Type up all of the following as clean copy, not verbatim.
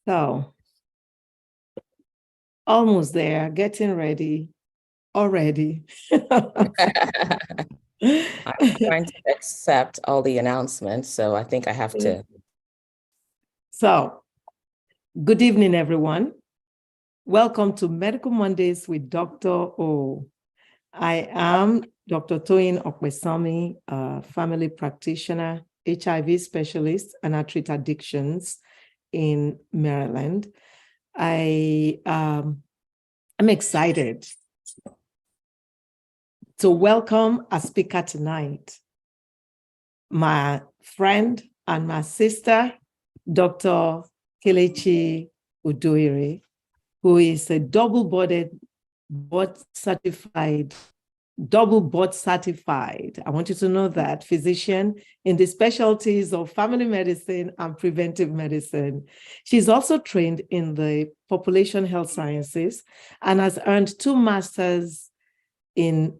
So, almost there, getting ready already. I'm trying to accept all the announcements, so I think I have to. So, good evening, everyone. Welcome to Medical Mondays with Dr. O. I am Dr. Toyin Okwesami, a family practitioner, HIV specialist, and I treat addictions in Maryland. I'm excited to welcome a speaker tonight, my friend and my sister, Dr. Kelechi Uduhiri, who is a double board certified. I want you to know that, physician in the specialties of family medicine and preventive medicine. She's also trained in the population health sciences and has earned 2 masters in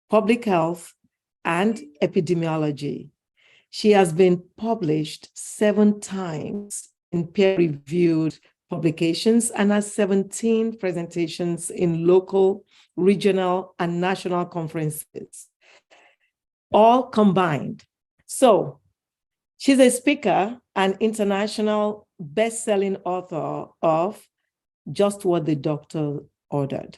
public health and epidemiology. She has been published 7 times in peer-reviewed publications and has 17 presentations in local, regional, and national conferences, all combined. So she's a speaker and international best-selling author of Just What the Doctor Ordered.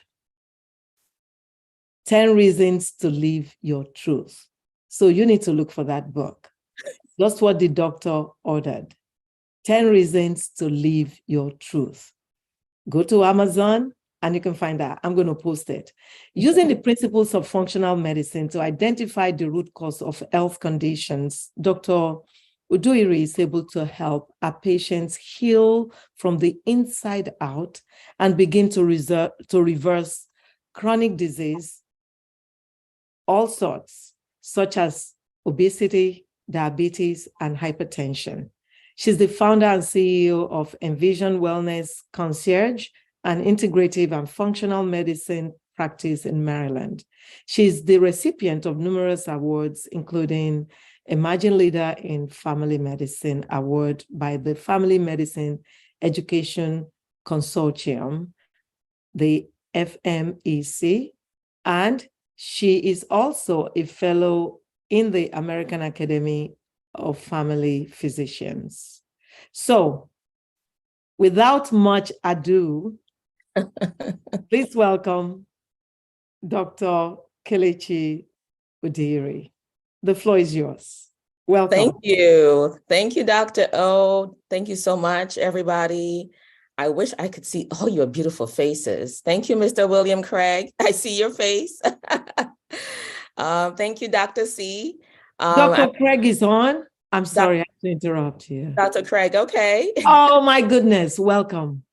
10 Reasons to Live Your Truth. So you need to look for that book. Just What the Doctor Ordered. 10 Reasons to Live Your Truth. Go to Amazon and you can find that. I'm going to post it. Using the principles of functional medicine to identify the root cause of health conditions, Dr. Uduhiri is able to help our patients heal from the inside out and begin to reverse chronic disease, all sorts, such as obesity, diabetes, and hypertension. She's the founder and CEO of Envision Wellness Concierge, an integrative and functional medicine practice in Maryland. She's the recipient of numerous awards, including Emerging Leader in Family Medicine Award by the Family Medicine Education Consortium, the FMEC, and she is also a fellow in the American Academy of Family Physicians. So, without much ado, please welcome Dr. Kelechi Uduhiri. The floor is yours. Welcome. Thank you. Thank you, Dr. O. Thank you so much, everybody. I wish I could see all your beautiful faces. Thank you, Mr. William Craig. I see your face. Thank you, Dr. C. Dr. Craig is on. I'm sorry, I have to interrupt you. Dr. Craig, okay. Oh my goodness, welcome.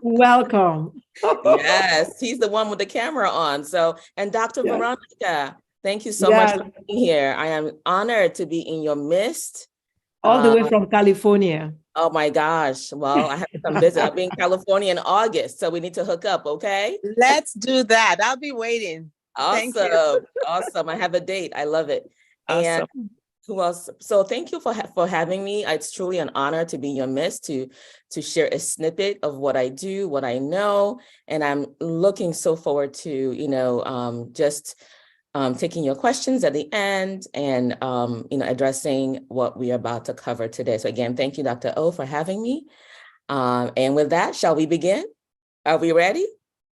Welcome. Yes, he's the one with the camera on. So, and Dr. Yes. Veronica, thank you so much for being here. I am honored to be in your midst. All the way from California. Oh my gosh. Well, I have to come visit. I'll be in California in August, so we need to hook up, okay? Let's do that. I'll be waiting. Awesome. Awesome. I have a date. I love it. Awesome. And who else? So thank you for having me. It's truly an honor to be in your midst, to share a snippet of what I do, what I know. And I'm looking so forward to, taking your questions at the end and, addressing what we're about to cover today. So again, thank you, Dr. O, for having me. And with that, shall we begin? Are we ready?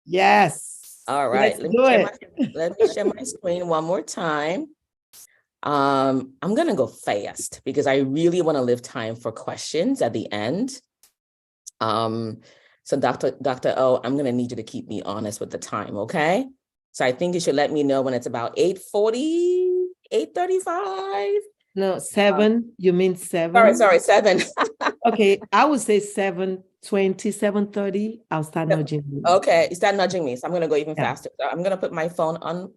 Yes. All right. Let me share my screen one more time. I'm going to go fast because I really want to leave time for questions at the end. So Dr. O, I'm going to need you to keep me honest with the time, okay? So I think you should let me know when it's about 8:40, 8:35. No, 7. You mean 7? Sorry, 7. Okay, I would say 7:20, 7:30. I'll start nudging you. Okay, you start nudging me, so I'm going to go even faster. So I'm going to put my phone on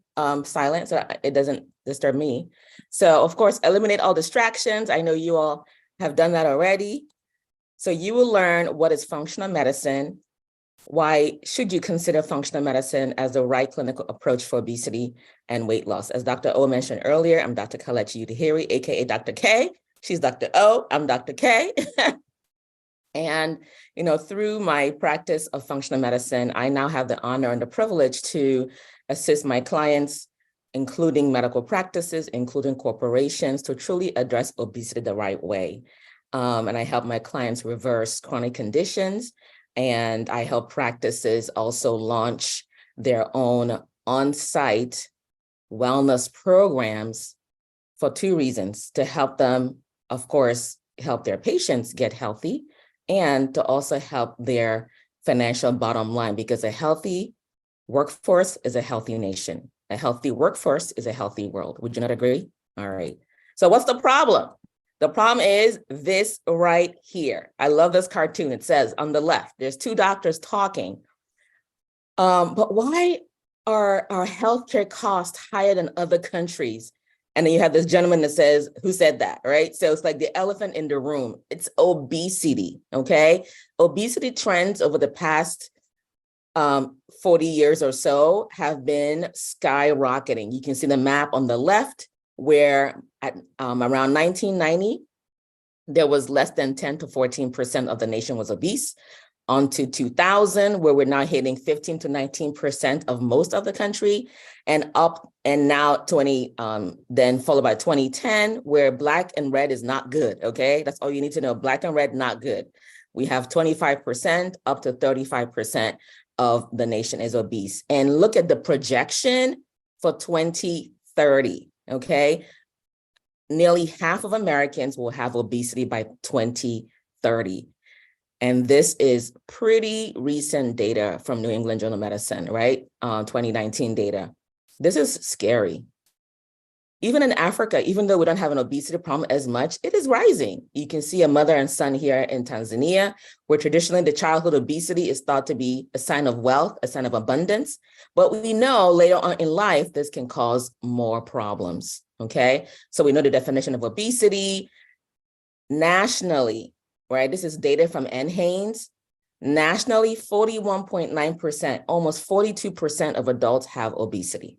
silent so that it doesn't disturb me. So of course, eliminate all distractions. I know you all have done that already. So you will learn what is functional medicine. Why should you consider functional medicine as the right clinical approach for obesity and weight loss? As Dr. O mentioned earlier, I'm Dr. Kelechi Uduhiri, aka Dr. K. She's Dr. O, I'm Dr. K. And, through my practice of functional medicine, I now have the honor and the privilege to assist my clients, including medical practices, including corporations, to truly address obesity the right way. And I help my clients reverse chronic conditions. And I help practices also launch their own on-site wellness programs for two reasons: to help them, of course, help their patients get healthy, and to also help their financial bottom line, because a healthy workforce is a healthy nation. A healthy workforce is a healthy world. Would you not agree? All right. So what's the problem? The problem is this right here. I love this cartoon. It says on the left, there's two doctors talking. But why are our healthcare costs higher than other countries? And then you have this gentleman that says, who said that, right? So it's like the elephant in the room. It's obesity, okay? Obesity trends over the past 40 years or so have been skyrocketing. You can see the map on the left, where at around 1990, there was less than 10 to 14% of the nation was obese. On to 2000, where we're now hitting 15 to 19% of most of the country, and now then followed by 2010, where Black and red is not good, okay? That's all you need to know. Black and red, not good. We have 25% up to 35% of the nation is obese. And look at the projection for 2030, okay? Nearly half of Americans will have obesity by 2030. And this is pretty recent data from New England Journal of Medicine, right? 2019 data. This is scary. Even in Africa, even though we don't have an obesity problem as much, it is rising. You can see a mother and son here in Tanzania, where traditionally the childhood obesity is thought to be a sign of wealth, a sign of abundance. But we know later on in life, this can cause more problems, okay? So we know the definition of obesity nationally, right? This is data from NHANES. Nationally, 41.9%, almost 42% of adults have obesity.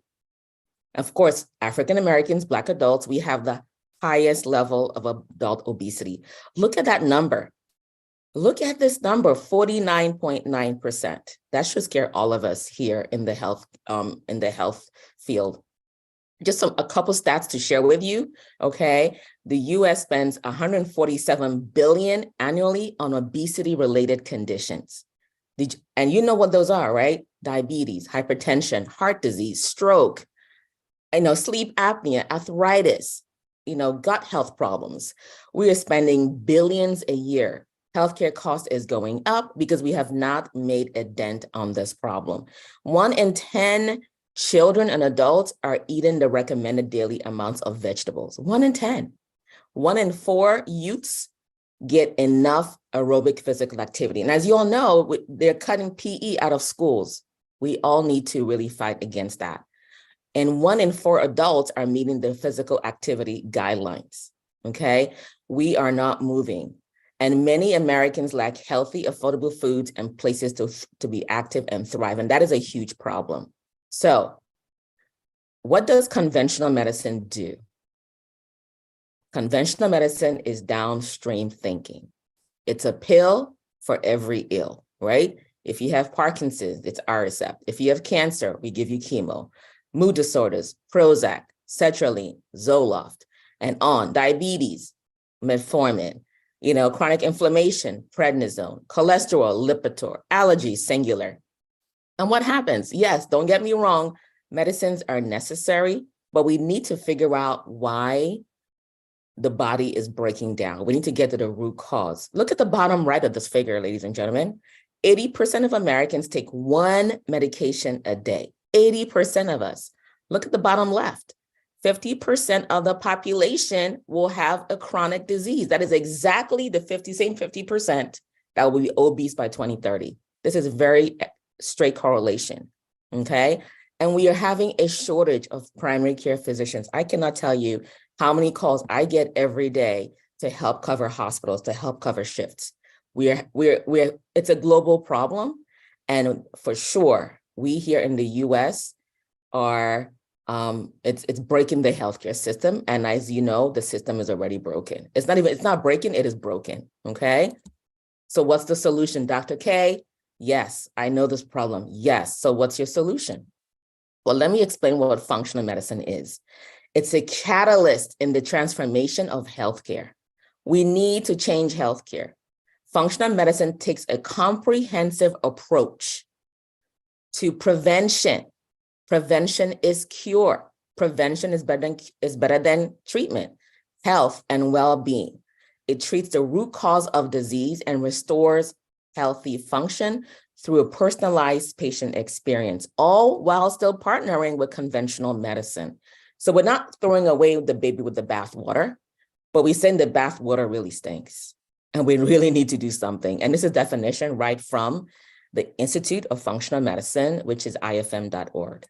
Of course, African Americans, Black adults, we have the highest level of adult obesity. Look at that number. Look at this number, 49.9%. That should scare all of us here in the health field. Just a couple stats to share with you, okay? The US spends $147 billion annually on obesity-related conditions. And you know what those are, right? Diabetes, hypertension, heart disease, stroke, sleep apnea, arthritis, gut health problems. We are spending billions a year. Healthcare cost is going up because we have not made a dent on this problem. 1 in 10 children and adults are eating the recommended daily amounts of vegetables. 1 in 10. 1 in 4 youths get enough aerobic physical activity. And as you all know, they're cutting PE out of schools. We all need to really fight against that. And 1 in 4 adults are meeting the physical activity guidelines, okay? We are not moving. And many Americans lack healthy, affordable foods and places to be active and thrive. And that is a huge problem. So what does conventional medicine do? Conventional medicine is downstream thinking. It's a pill for every ill, right? If you have Parkinson's, it's Aricept. If you have cancer, we give you chemo. Mood disorders, Prozac, sertraline, Zoloft, and on. Diabetes, metformin. Chronic inflammation, prednisone. Cholesterol, Lipitor. Allergies, Singular. And what happens? Yes, don't get me wrong, medicines are necessary, but we need to figure out why the body is breaking down. We need to get to the root cause. Look at the bottom right of this figure, ladies and gentlemen. 80% of Americans take 1 medication a day. 80% of us. Look at the bottom left. 50% of the population will have a chronic disease. That is exactly the same 50% that will be obese by 2030. This is very straight correlation, okay? And we are having a shortage of primary care physicians. I cannot tell you how many calls I get every day to help cover hospitals, to help cover shifts. It's a global problem. And for sure, we here in the US are, it's breaking the healthcare system. And as you know, the system is already broken. It's not breaking, it is broken, okay? So what's the solution, Dr. K? Yes, I know this problem. Yes. So what's your solution? Well, let me explain what functional medicine is. It's a catalyst in the transformation of healthcare. We need to change healthcare. Functional medicine takes a comprehensive approach to prevention. Prevention is cure. Prevention is better than treatment, health and well-being. It treats the root cause of disease and restores healthy function through a personalized patient experience, all while still partnering with conventional medicine. So we're not throwing away the baby with the bathwater, but we're saying the bathwater really stinks and we really need to do something. And this is definition right from the Institute of Functional Medicine, which is ifm.org.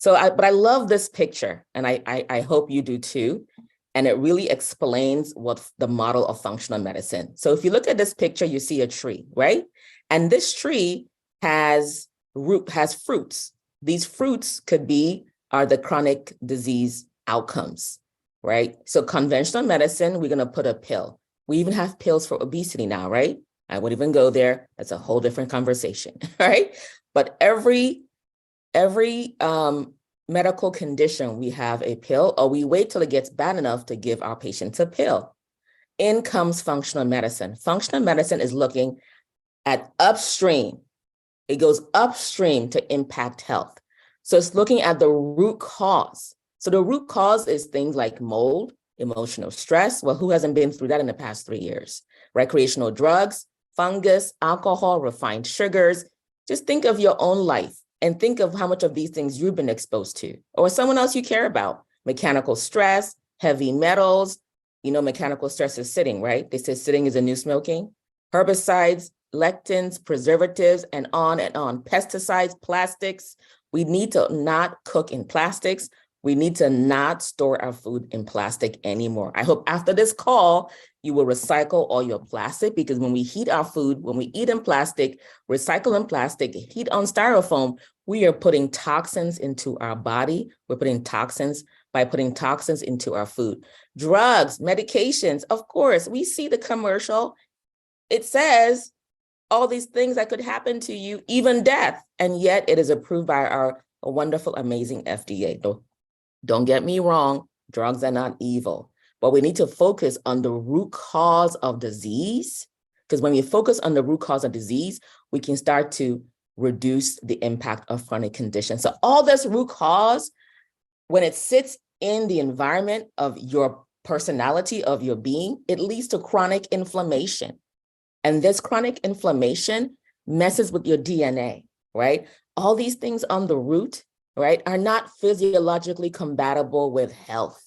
But I love this picture, and I hope you do too. And it really explains what the model of functional medicine. So if you look at this picture, you see a tree, right? And this tree has fruits. These fruits are the chronic disease outcomes, right? So conventional medicine, we're gonna put a pill. We even have pills for obesity now, right? I wouldn't even go there. That's a whole different conversation, right? But every medical condition, we have a pill, or we wait till it gets bad enough to give our patients a pill. In comes functional medicine. Functional medicine is looking at upstream. It goes upstream to impact health. So it's looking at the root cause. So the root cause is things like mold, emotional stress. Well, who hasn't been through that in the past 3 years? Recreational drugs, fungus, alcohol, refined sugars. Just think of your own life and think of how much of these things you've been exposed to, or someone else you care about. Mechanical stress, heavy metals. You know, mechanical stress is sitting, right? They say sitting is a new smoking. Herbicides, lectins, preservatives, and on and on. Pesticides, plastics. We need to not cook in plastics. We need to not store our food in plastic anymore. I hope after this call, you will recycle all your plastic, because when we heat our food, when we eat in plastic, recycle in plastic, heat on styrofoam, we are putting toxins into our body. We're putting toxins by putting toxins into our food. Drugs, medications, of course, we see the commercial. It says all these things that could happen to you, even death, and yet it is approved by our wonderful, amazing FDA. Don't get me wrong, drugs are not evil, but we need to focus on the root cause of disease, because when we focus on the root cause of disease, we can start to reduce the impact of chronic conditions. So all this root cause, when it sits in the environment of your personality, of your being, it leads to chronic inflammation. And this chronic inflammation messes with your DNA, right? All these things on the root, right, are not physiologically compatible with health.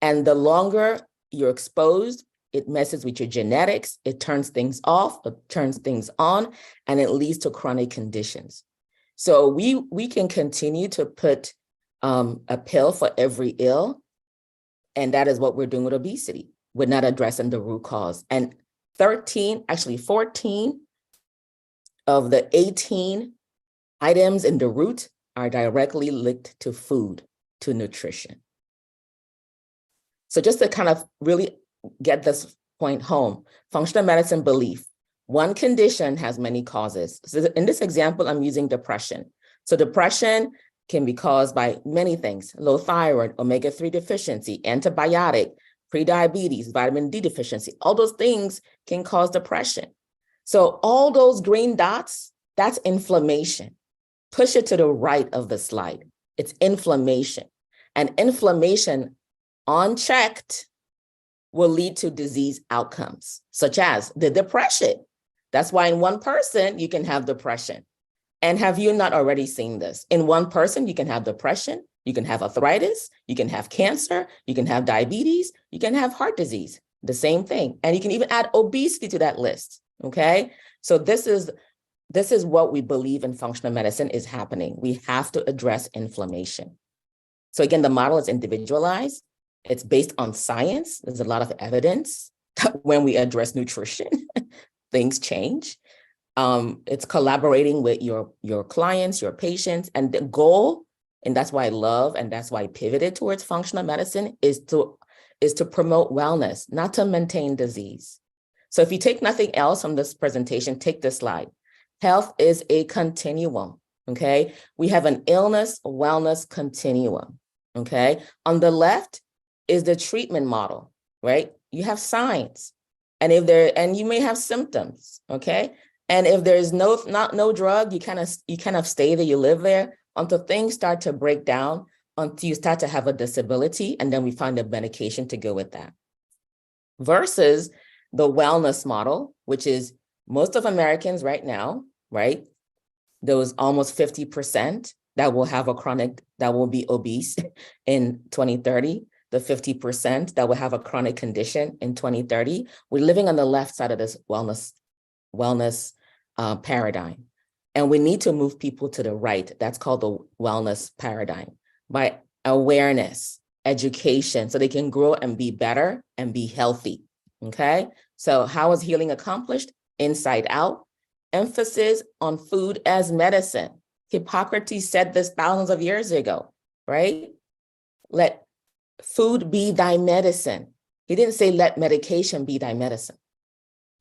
And the longer you're exposed, it messes with your genetics, it turns things off, it turns things on, and it leads to chronic conditions. So we can continue to put a pill for every ill, and that is what we're doing with obesity. We're not addressing the root cause. And 14 of the 18 items in the root are directly linked to food, to nutrition. So just to kind of really get this point home, functional medicine belief, one condition has many causes. So in this example, I'm using depression. So depression can be caused by many things: low thyroid, omega-3 deficiency, antibiotic, prediabetes, vitamin D deficiency. All those things can cause depression. So all those green dots, that's inflammation. Push it to the right of the slide. It's inflammation. And inflammation unchecked will lead to disease outcomes, such as the depression. That's why in one person, you can have depression. And have you not already seen this? In one person, you can have depression, you can have arthritis, you can have cancer, you can have diabetes, you can have heart disease, the same thing. And you can even add obesity to that list, okay? So this is what we believe in functional medicine is happening. We have to address inflammation. So again, the model is individualized. It's based on science. There's a lot of evidence that when we address nutrition, things change. It's collaborating with your clients, your patients, and the goal, and that's why I love, and that's why I pivoted towards functional medicine, is to promote wellness, not to maintain disease. So if you take nothing else from this presentation, take this slide. Health is a continuum, okay? We have an illness, wellness continuum, okay? On the left is the treatment model, right? You have signs, and you may have symptoms, okay? And if there's no drug, you kind of stay there, you live there until things start to break down, until you start to have a disability, and then we find a medication to go with that. Versus the wellness model, which is most of Americans right now, right? Those almost 50% that will have that will be obese in 2030, the 50% that will have a chronic condition in 2030. We're living on the left side of this wellness paradigm. And we need to move people to the right. That's called the wellness paradigm, by awareness, education, so they can grow and be better and be healthy, okay? So how is healing accomplished? Inside out, emphasis on food as medicine. Hippocrates said this thousands of years ago, right? Let food be thy medicine. He didn't say let medication be thy medicine,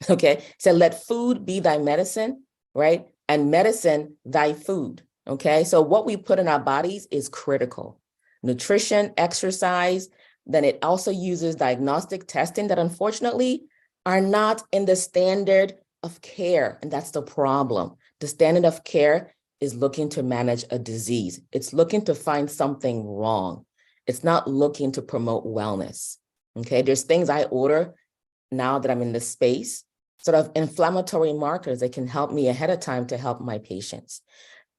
okay? He said let food be thy medicine, right? And medicine thy food, okay? So what we put in our bodies is critical. Nutrition, exercise, then it also uses diagnostic testing that unfortunately are not in the standard of care, and that's the problem. The standard of care is looking to manage a disease. It's looking to find something wrong. It's not looking to promote wellness, okay? There's things I order now that I'm in this space, sort of inflammatory markers that can help me ahead of time to help my patients.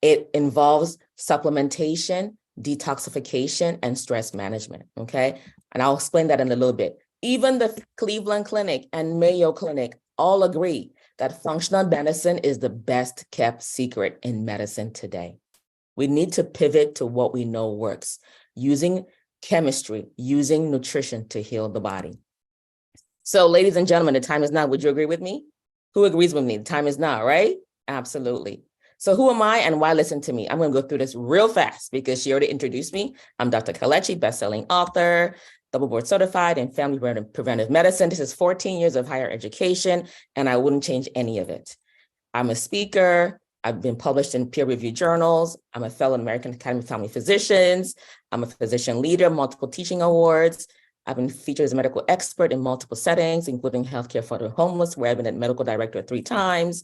It involves supplementation, detoxification, and stress management, okay? And I'll explain that in a little bit. Even the Cleveland Clinic and Mayo Clinic all agree that functional medicine is the best kept secret in medicine today. We need to pivot to what we know works, using chemistry, using nutrition to heal the body. So ladies and gentlemen, the time is now. Would you agree with me? Who agrees with me? The time is now, right? Absolutely. So who am I and why listen to me? I'm going to go through this real fast because she already introduced me. I'm Dr. Kelechi, best-selling author, double board certified in family preventive medicine. This is 14 years of higher education, and I wouldn't change any of it. I'm a speaker. I've been published in peer-reviewed journals. I'm a fellow American Academy of Family Physicians. I'm a physician leader, multiple teaching awards. I've been featured as a medical expert in multiple settings, including healthcare for the homeless, where I've been a medical director 3 times.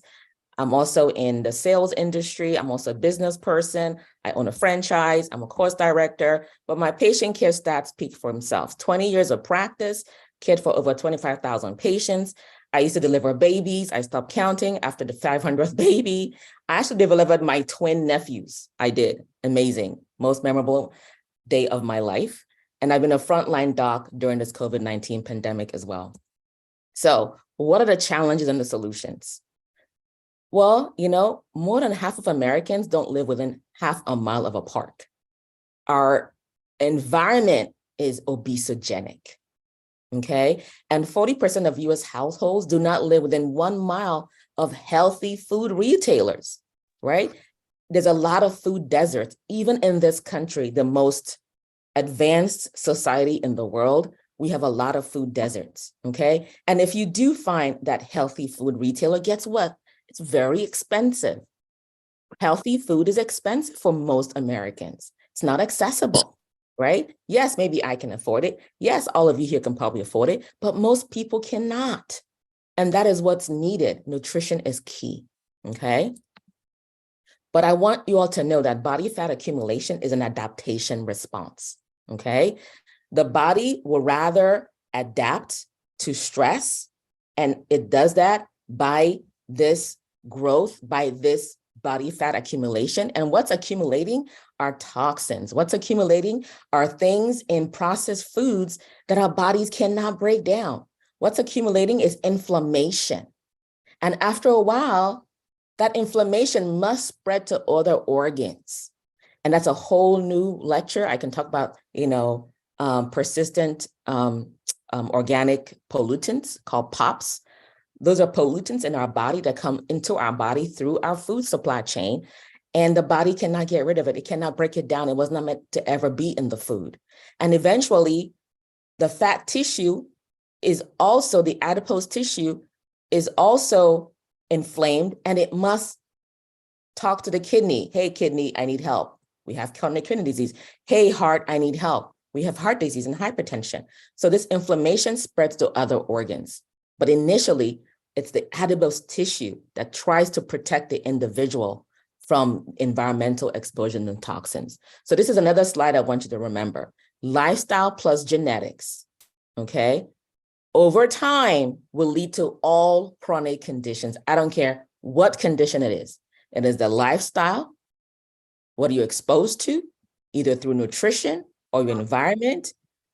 I'm also in the sales industry. I'm also a business person. I own a franchise. I'm a course director, but my patient care stats speak for themselves. 20 years of practice, cared for over 25,000 patients. I used to deliver babies. I stopped counting after the 500th baby. I actually delivered my twin nephews. I did. Amazing. Most memorable day of my life. And I've been a frontline doc during this COVID-19 pandemic as well. So what are the challenges and the solutions? Well, more than half of Americans don't live within half a mile of a park. Our environment is obesogenic, okay? And 40% of US households do not live within 1 mile of healthy food retailers, right? There's a lot of food deserts, even in this country, the most advanced society in the world. We have a lot of food deserts, okay? And if you do find that healthy food retailer, guess what? It's very expensive. Healthy food is expensive for most Americans. It's not accessible, right? Yes, maybe I can afford it. Yes, all of you here can probably afford it, but most people cannot. And that is what's needed. Nutrition is key, okay? But I want you all to know that body fat accumulation is an adaptation response, okay? The body will rather adapt to stress, and it does that by this growth, by this body fat accumulation. And what's accumulating are toxins. What's accumulating are things in processed foods that our bodies cannot break down. What's accumulating is inflammation. And after a while, that inflammation must spread to other organs. And that's a whole new lecture. I can talk about, persistent organic pollutants called POPs. Those are pollutants in our body that come into our body through our food supply chain, and the body cannot get rid of it. It cannot break it down. It was not meant to ever be in the food. And eventually, the fat tissue is also the adipose tissue is also inflamed, and it must talk to the kidney. Hey, kidney, I need help. We have chronic kidney disease. Hey, heart, I need help. We have heart disease and hypertension. So this inflammation spreads to other organs. But initially, it's the adipose tissue that tries to protect the individual from environmental exposure and toxins. So this is another slide I want you to remember. Lifestyle plus genetics, okay, over time will lead to all chronic conditions. I don't care what condition it is. It is the lifestyle, what are you exposed to, either through nutrition or your environment,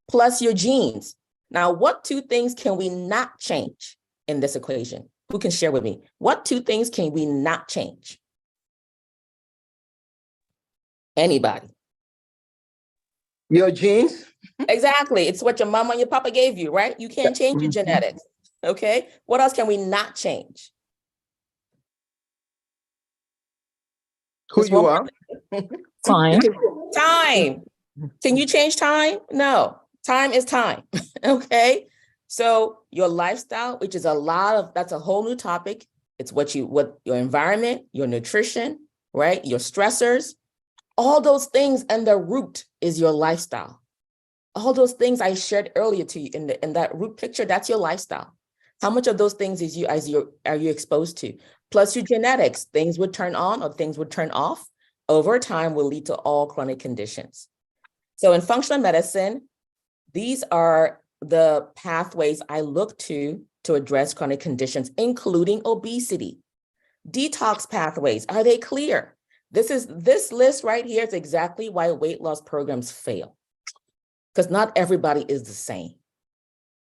plus your genes. Now, what two things can we not change in this equation? Who can share with me? What two things can we not change? Anybody? Your genes? Exactly. It's what your mama and your papa gave you, right? You can't change your genetics. Okay. What else can we not change? Who Just you one are? Time. Time. Can you change time? No. Time is time. Okay. So your lifestyle, which is that's a whole new topic. It's what your environment, your nutrition, right? Your stressors, all those things, and the root is your lifestyle. All those things I shared earlier to you in that root picture, that's your lifestyle. How much of those things are you exposed to? Plus your genetics, things would turn on or things would turn off over time will lead to all chronic conditions. So in functional medicine, these are the pathways I look to address chronic conditions, including obesity. Detox pathways, are they clear? This list right here is exactly why weight loss programs fail, because not everybody is the same.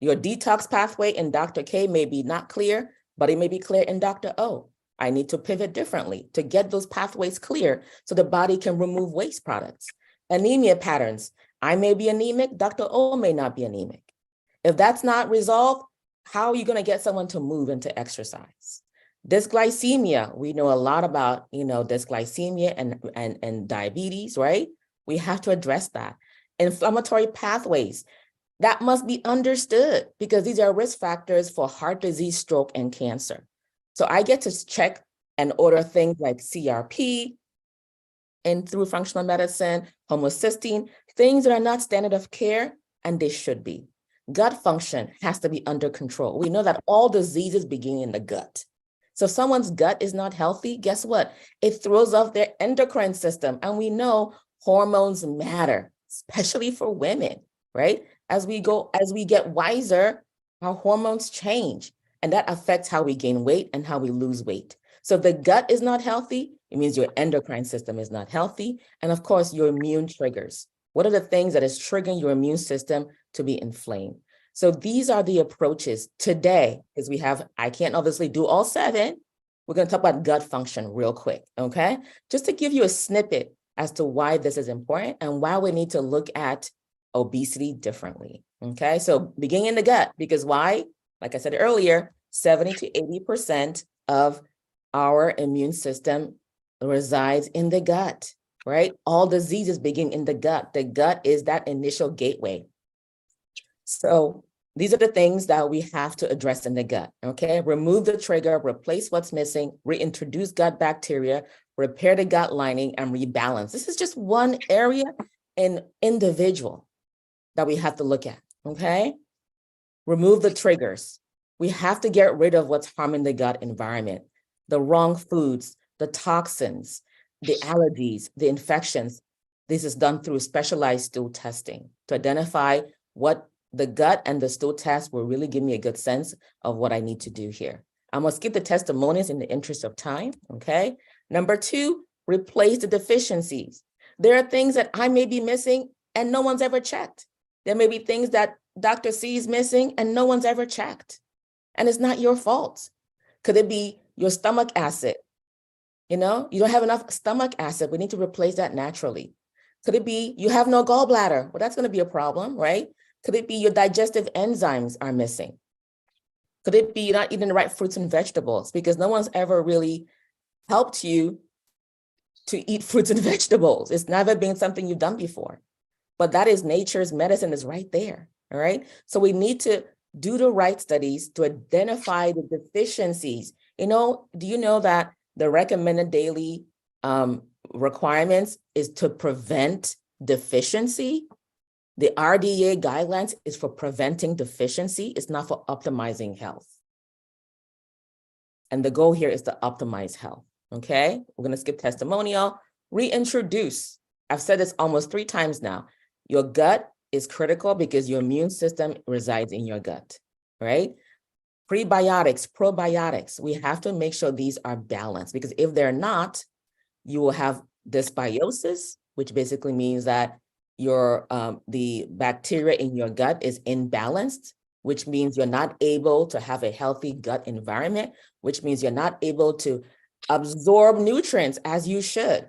Your detox pathway in Dr. K may be not clear, but it may be clear in Dr. O. I need to pivot differently to get those pathways clear so the body can remove waste products. Anemia patterns, I may be anemic, Dr. O may not be anemic. If that's not resolved, how are you going to get someone to move into exercise? Dysglycemia, we know a lot about, dysglycemia and diabetes, right? We have to address that. Inflammatory pathways, that must be understood because these are risk factors for heart disease, stroke, and cancer. So I get to check and order things like CRP and through functional medicine, homocysteine, things that are not standard of care, and they should be. Gut function has to be under control. We know that all diseases begin in the gut. So if someone's gut is not healthy, guess what? It throws off their endocrine system. And we know hormones matter, especially for women, right? As we get wiser, our hormones change, and that affects how we gain weight and how we lose weight. So if the gut is not healthy, it means your endocrine system is not healthy. And of course, your immune triggers. What are the things that is triggering your immune system to be inflamed? So these are the approaches today, because I can't obviously do all 7. We're going to talk about gut function real quick, okay? Just to give you a snippet as to why this is important and why we need to look at obesity differently, okay? So beginning in the gut, because why? Like I said earlier, 70 to 80% of our immune system resides in the gut, right? All diseases begin in the gut. The gut is that initial gateway. So these are the things that we have to address in the gut, okay? Remove the trigger, replace what's missing, reintroduce gut bacteria, repair the gut lining, and rebalance. This is just one area in individual that we have to look at, okay? Remove the triggers. We have to get rid of what's harming the gut environment, the wrong foods, the toxins, the allergies, the infections. This is done through specialized stool testing to identify what the gut and the stool test will really give me a good sense of what I need to do here. I'm gonna skip the testimonials in the interest of time, okay? Number 2, replace the deficiencies. There are things that I may be missing and no one's ever checked. There may be things that Dr. C is missing and no one's ever checked. And it's not your fault. Could it be your stomach acid? You don't have enough stomach acid. We need to replace that naturally. Could it be you have no gallbladder? Well, that's going to be a problem, right? Could it be your digestive enzymes are missing? Could it be you're not eating the right fruits and vegetables? Because no one's ever really helped you to eat fruits and vegetables. It's never been something you've done before. But that is nature's medicine is right there, all right? So we need to do the right studies to identify the deficiencies. Do you know that the recommended daily requirements is to prevent deficiency? The RDA guidelines is for preventing deficiency. It's not for optimizing health. And the goal here is to optimize health, okay? We're gonna skip testimonial, reintroduce. I've said this almost 3 times now. Your gut is critical because your immune system resides in your gut, right? Prebiotics, probiotics, we have to make sure these are balanced, because if they're not, you will have dysbiosis, which basically means that the bacteria in your gut is imbalanced, which means you're not able to have a healthy gut environment, which means you're not able to absorb nutrients as you should,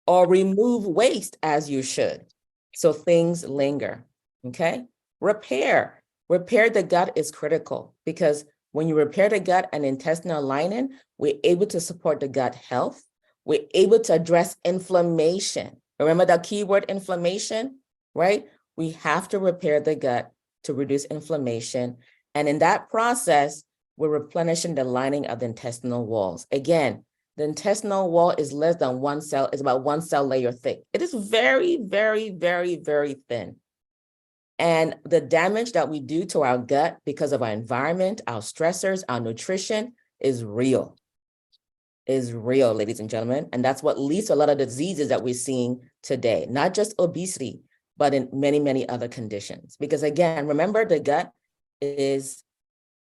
or remove waste as you should. So things linger, okay? Repair the gut is critical, because when you repair the gut and intestinal lining, we're able to support the gut health. We're able to address inflammation. Remember that keyword inflammation, right? We have to repair the gut to reduce inflammation. And in that process, we're replenishing the lining of the intestinal walls. Again, the intestinal wall is less than 1 cell, is about 1 cell layer thick. It is very, very, very, very thin. And the damage that we do to our gut because of our environment, our stressors, our nutrition is real, ladies and gentlemen. And that's what leads to a lot of diseases that we're seeing today, not just obesity, but in many, many other conditions. Because again, remember, the gut is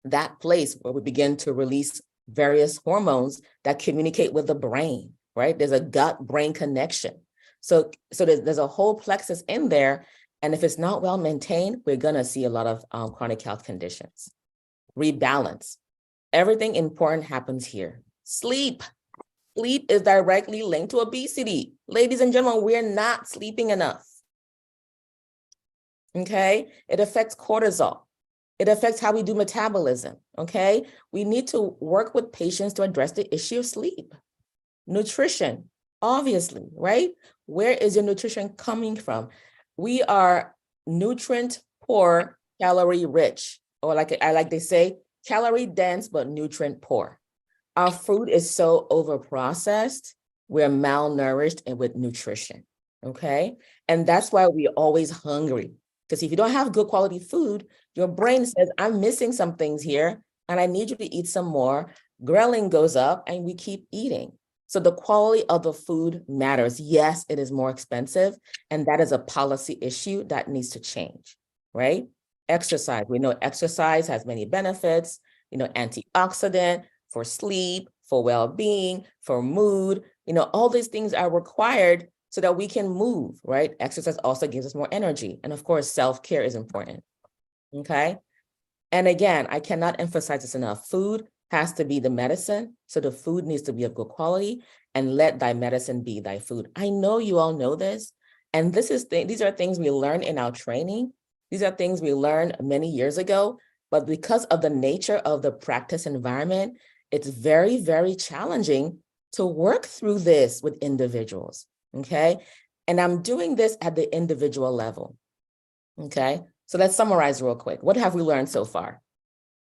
that place where we begin to release various hormones that communicate with the brain, right? There's a gut-brain connection. So there's a whole plexus in there. And if it's not well maintained, we're gonna see a lot of chronic health conditions. Rebalance. Everything important happens here. Sleep. Sleep is directly linked to obesity. Ladies and gentlemen, we're not sleeping enough. Okay? It affects cortisol. It affects how we do metabolism, okay? We need to work with patients to address the issue of sleep. Nutrition, obviously, right? Where is your nutrition coming from? We are nutrient poor, calorie rich, or like they say, calorie dense, but nutrient poor. Our food is so overprocessed, we're malnourished and with nutrition, okay? And that's why we're always hungry. Because if you don't have good quality food, your brain says, I'm missing some things here, and I need you to eat some more. Ghrelin goes up, and we keep eating. So the quality of the food matters. Yes, it is more expensive, and that is a policy issue that needs to change, right? Exercise. We know exercise has many benefits, antioxidant, for sleep, for well-being, for mood, all these things are required so that we can move, right? Exercise also gives us more energy. And of course, self-care is important, okay? And again, I cannot emphasize this enough. Food has to be the medicine. So the food needs to be of good quality, and let thy medicine be thy food. I know you all know this. And these are things we learn in our training. These are things we learned many years ago, but because of the nature of the practice environment, it's very, very challenging to work through this with individuals, okay? And I'm doing this at the individual level, okay? So let's summarize real quick. What have we learned so far?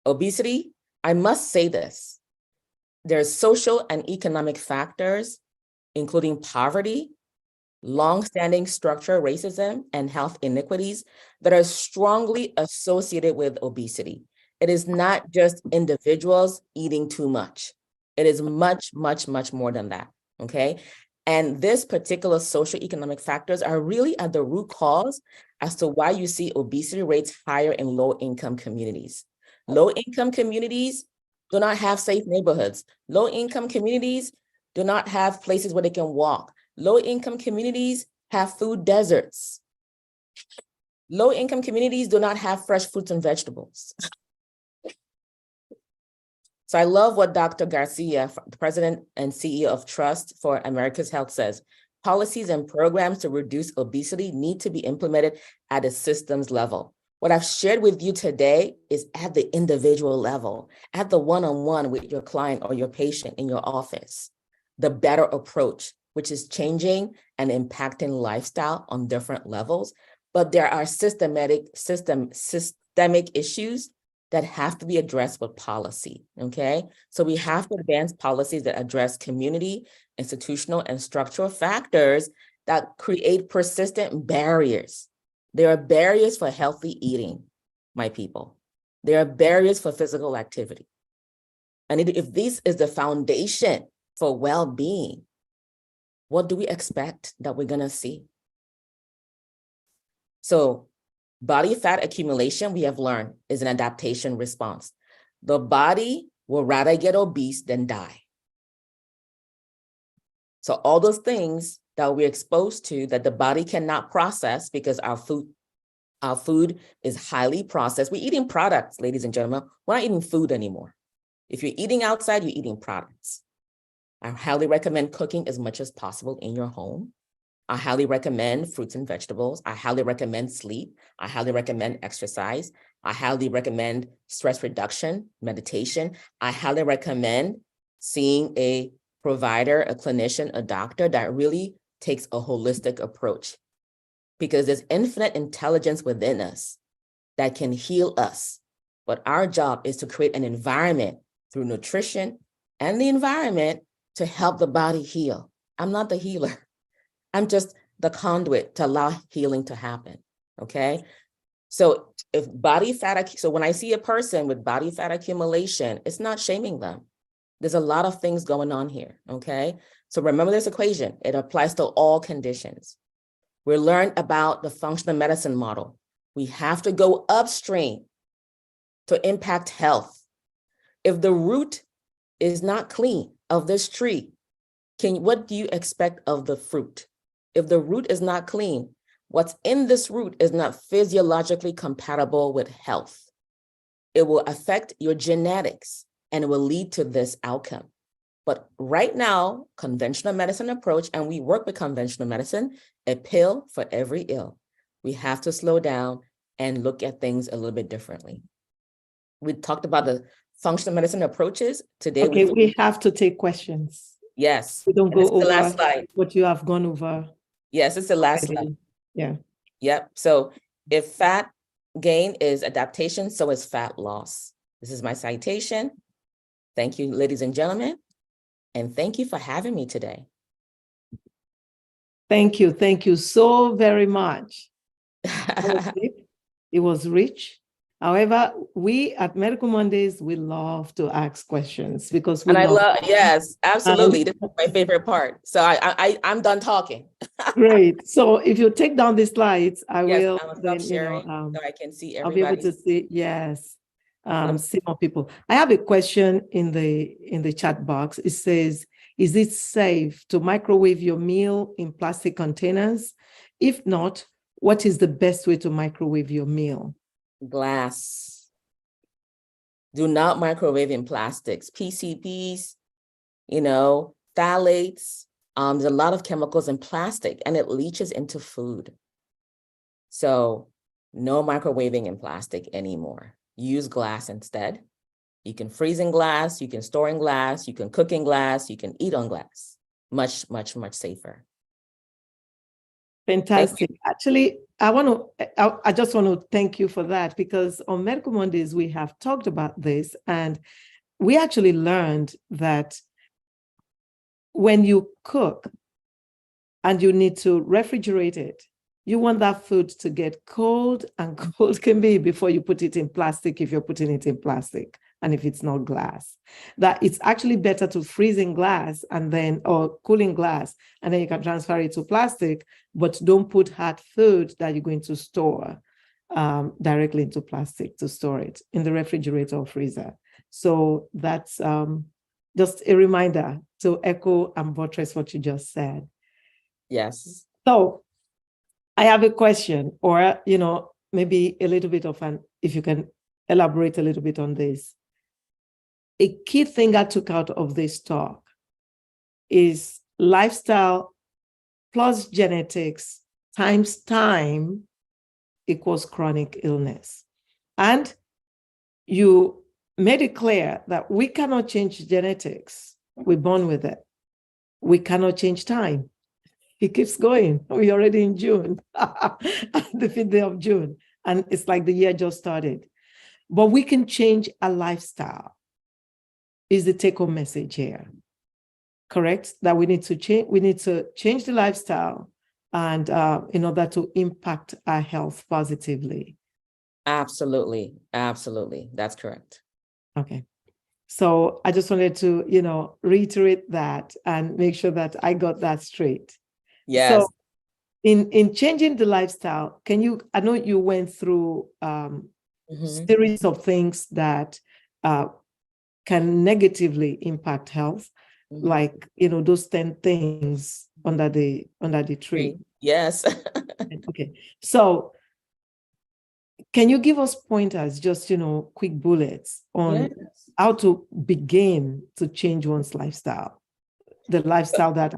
Obesity, I must say this. There's social and economic factors, including poverty, long-standing structural racism, and health inequities that are strongly associated with obesity. It is not just individuals eating too much. It is much, much, much more than that, okay? And this particular socioeconomic factors are really at the root cause as to why you see obesity rates higher in low-income communities. Low-income communities do not have safe neighborhoods. Low-income communities do not have places where they can walk. Low-income communities have food deserts. Low-income communities do not have fresh fruits and vegetables. So I love what Dr. Garcia, the president and CEO of Trust for America's Health, says. Policies and programs to reduce obesity need to be implemented at a systems level. What I've shared with you today is at the individual level, at the one-on-one with your client or your patient in your office. The better approach, which is changing and impacting lifestyle on different levels, but there are systemic systemic issues that have to be addressed with policy, okay? So we have to advance policies that address community, institutional, and structural factors that create persistent barriers. There are barriers for healthy eating, my people. There are barriers for physical activity. And if this is the foundation for well-being, what do we expect that we're gonna see? So body fat accumulation, we have learned, is an adaptation response. The body will rather get obese than die. So all those things that we're exposed to that the body cannot process because our food is highly processed. We're eating products, ladies and gentlemen. We're not eating food anymore. If you're eating outside, you're eating products. I highly recommend cooking as much as possible in your home. I highly recommend fruits and vegetables. I highly recommend sleep. I highly recommend exercise. I highly recommend stress reduction, meditation. I highly recommend seeing a provider, a clinician, a doctor that really takes a holistic approach, because there's infinite intelligence within us that can heal us. But our job is to create an environment through nutrition and the environment to help the body heal. I'm not the healer. I'm just the conduit to allow healing to happen, okay? So if body fat, so when I see a person with body fat accumulation, it's not shaming them. There's a lot of things going on here, okay? So remember this equation, it applies to all conditions. We learned about the functional medicine model. We have to go upstream to impact health. If the root is not clean of this tree, what do you expect of the fruit? If the root is not clean, what's in this root is not physiologically compatible with health. It will affect your genetics and it will lead to this outcome. But right now, conventional medicine approach, and we work with conventional medicine, a pill for every ill. We have to slow down and look at things a little bit differently. We talked about the functional medicine approaches. Today, Okay, we have to take questions. Yes. We don't go over the last slide. what you have gone over. Yes, it's the last slide. Yeah. Yep. So if fat gain is adaptation, so is fat loss. This is my citation. Thank you, ladies and gentlemen. And thank you for having me today. Thank you. Thank you so very much. It was rich. However, we at Medical Mondays, we love to ask questions because we yes, absolutely. This is my favorite part. So I'm done talking. Great. So if you take down the slides, I will then, sharing so I can see everybody. I'll be able to see, yes, see more people. I have a question in the chat box. It says, is it safe to microwave your meal in plastic containers? If not, what is the best way to microwave your meal? Glass. Do not microwave in plastics. PCBs, phthalates. There's a lot of chemicals in plastic and it leaches into food. So no microwaving in plastic anymore. Use glass instead. You can freeze in glass, you can store in glass, you can cook in glass, you can eat on glass. Much, much, much safer. Fantastic. Actually, I just want to thank you for that, because on Medical Mondays, we have talked about this and we actually learned that when you cook and you need to refrigerate it, you want that food to get cold, and cold can be before you put it in plastic, if you're putting it in plastic and if it's not glass. That it's actually better to freeze in glass and then, or cool in glass, and then you can transfer it to plastic, but don't put hard food that you're going to store directly into plastic to store it in the refrigerator or freezer. So that's just a reminder to echo and buttress what you just said. Yes. So I have a question, or, maybe a little bit of if you can elaborate a little bit on this. A key thing I took out of this talk is lifestyle plus genetics times time equals chronic illness. And you made it clear that we cannot change genetics. We're born with it. We cannot change time. It keeps going. We're already in June, the 5th day of June. And it's like the year just started. but we can change a lifestyle, is the take-home message here. Correct? That we need to change the lifestyle and in order to impact our health positively. Absolutely. Absolutely. That's correct. Okay. So I just wanted to, reiterate that and make sure that I got that straight. Yes. So in changing the lifestyle, I know you went through series of things that can negatively impact health, like, those 10 things under the tree. Yes. Okay. So can you give us pointers, just, quick bullets on how to begin to change one's lifestyle? The lifestyle that,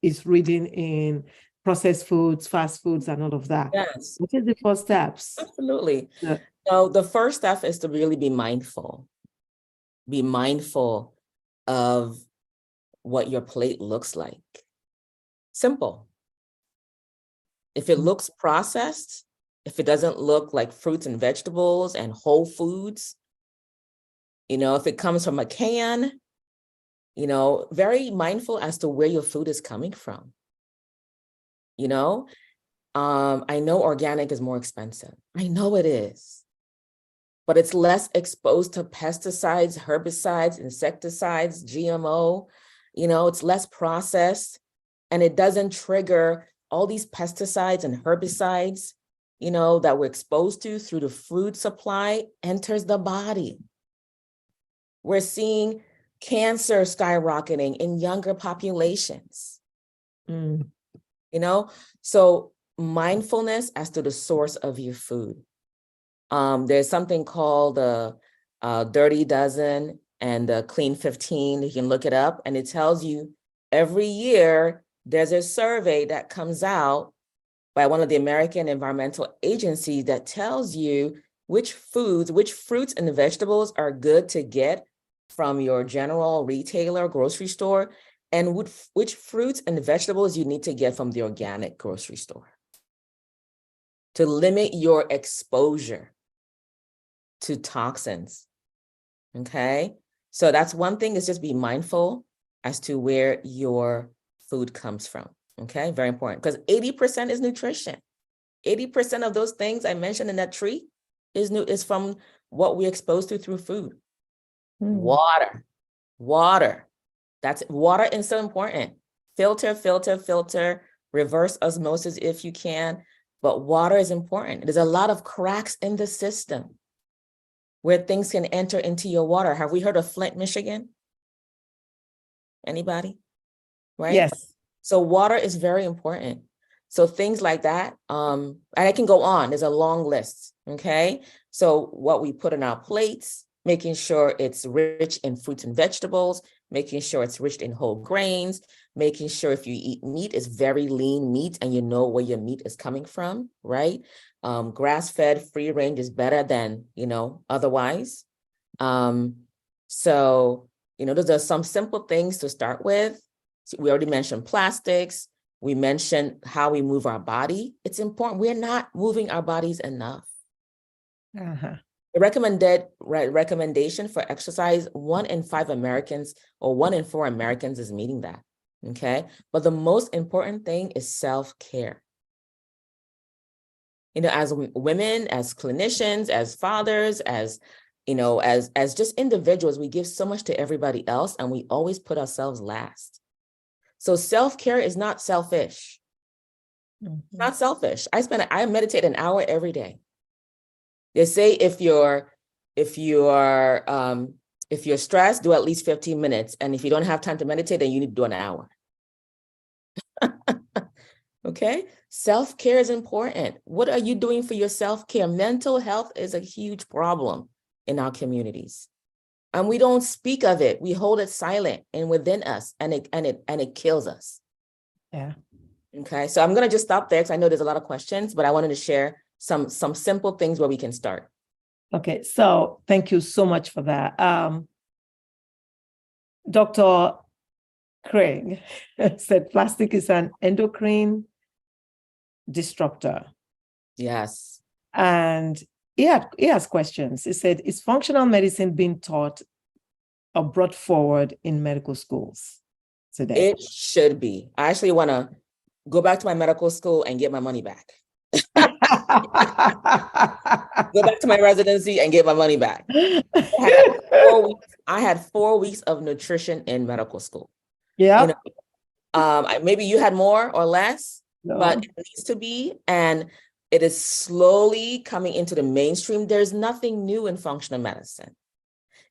is reading in processed foods, fast foods, and all of that. Yes. What is the first steps? Absolutely. Yeah. So the first step is to really be mindful. Be mindful of what your plate looks like. Simple. If it looks processed, if it doesn't look like fruits and vegetables and whole foods, if it comes from a can, very mindful as to where your food is coming from. I know organic is more expensive. I know it is, but it's less exposed to pesticides, herbicides, insecticides, GMO. It's less processed, and it doesn't trigger all these pesticides and herbicides, that we're exposed to through the food supply enters the body. We're seeing cancer skyrocketing in younger populations. So mindfulness as to the source of your food. There's something called the Dirty Dozen and the Clean 15. You can look it up, and it tells you every year there's a survey that comes out by one of the American environmental agencies that tells you which fruits and vegetables are good to get from your general retailer grocery store, and which fruits and vegetables you need to get from the organic grocery store to limit your exposure to toxins. Okay, so that's one thing, is just be mindful as to where your food comes from. Okay, very important, because 80% is nutrition. 80% of those things I mentioned in that tree is from what we exposed to through food. Water. Water is so important. Filter, reverse osmosis if you can, but water is important. There's a lot of cracks in the system where things can enter into your water. Have we heard of Flint, Michigan? Anybody? Right? Yes. So water is very important. So things like that, and I can go on, there's a long list, okay? So what we put on our plates, making sure it's rich in fruits and vegetables, making sure it's rich in whole grains, making sure if you eat meat, it's very lean meat and you know where your meat is coming from, right? Grass-fed, free range is better than, otherwise. So, those are some simple things to start with. So we already mentioned plastics. We mentioned how we move our body. It's important. We're not moving our bodies enough. The recommendation for exercise, 1 in 5 Americans or 1 in 4 Americans is meeting that. Okay. But the most important thing is self-care. As women, as clinicians, as fathers, as just individuals, we give so much to everybody else and we always put ourselves last. So self-care is not selfish. Not selfish. I meditate an hour every day. They say if you're stressed, do at least 15 minutes. And if you don't have time to meditate, then you need to do an hour. Okay. Self-care is important. What are you doing for your self-care? Mental health is a huge problem in our communities. And we don't speak of it. We hold it silent and within us, and it kills us. Yeah. Okay. So I'm going to just stop there because I know there's a lot of questions, but I wanted to share some simple things where we can start. Okay. So thank you so much for that. Dr. Craig said plastic is an endocrine disruptor. Yes. And he has questions. He said, is functional medicine being taught or brought forward in medical schools today? It should be. I actually want to go back to my medical school and get my money back. Go back to my residency and get my money back. I had 4 weeks of nutrition in medical school. Yeah. You know, maybe you had more or less, No. but it needs to be, and it is slowly coming into the mainstream. There's nothing new in functional medicine.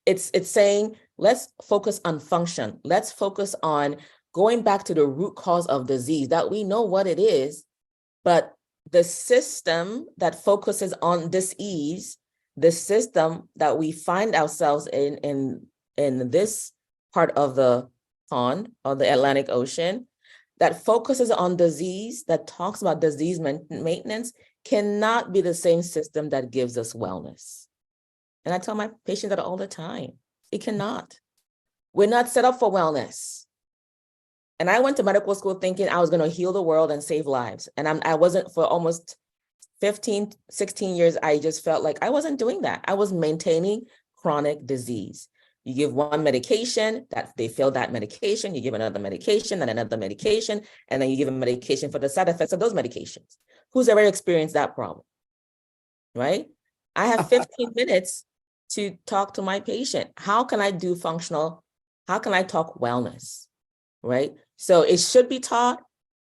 It's saying, let's focus on function. Let's focus on going back to the root cause of disease, that we know what it is, but the system that focuses on disease, the system that we find ourselves in this part of the pond, or the Atlantic Ocean, that focuses on disease, that talks about disease maintenance, cannot be the same system that gives us wellness. And I tell my patients that all the time, it cannot. We're not set up for wellness. And I went to medical school thinking I was going to heal the world and save lives. And I wasn't. For almost 15, 16 years, I just felt like I wasn't doing that. I was maintaining chronic disease. You give one medication, that they fail that medication, you give another medication and another medication, and then you give a medication for the side effects of those medications. Who's ever experienced that problem, right? I have 15 minutes to talk to my patient. How can I do functional? How can I talk wellness, right? So it should be taught.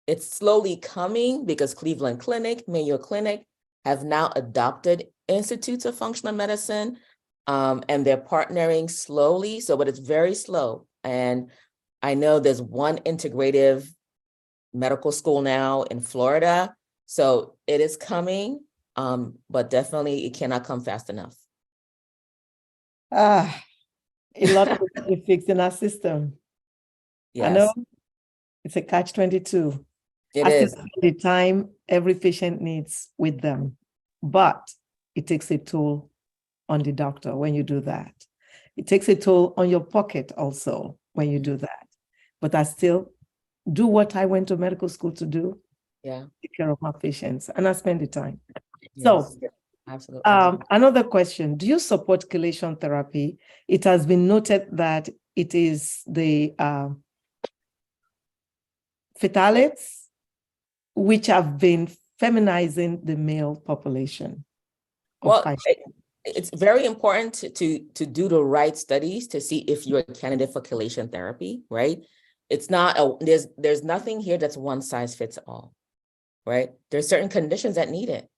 It's slowly coming because Cleveland Clinic, Mayo Clinic have now adopted institutes of functional medicine, and they're partnering slowly. So, but it's very slow. And I know there's one integrative medical school now in Florida. So it is coming, but definitely it cannot come fast enough. A lot of to fix in our system. Yes. I know it's a catch-22. It I still is. spend the time every patient needs with them, but it takes a toll on the doctor when you do that. It takes a toll on your pocket also when you do that. But I still do what I went to medical school to do. Yeah. Take care of my patients, and I spend the time. Yes. So, absolutely. Another question: do you support chelation therapy? It has been noted that it is the phthalates which have been feminizing the male population. Well, it's very important to do the right studies to see if you're a candidate for chelation therapy, right? It's not there's nothing here that's one size fits all, right? There's certain conditions that need it,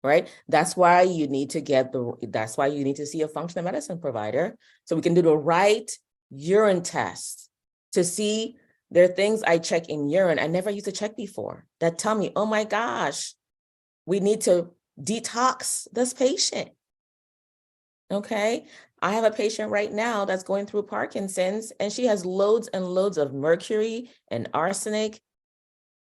right? That's why you need to see a functional medicine provider, so we can do the right urine test to see. There are things I check in urine I never used to check before that tell me, oh my gosh, we need to detox this patient. Okay. I have a patient right now that's going through Parkinson's, and she has loads and loads of mercury and arsenic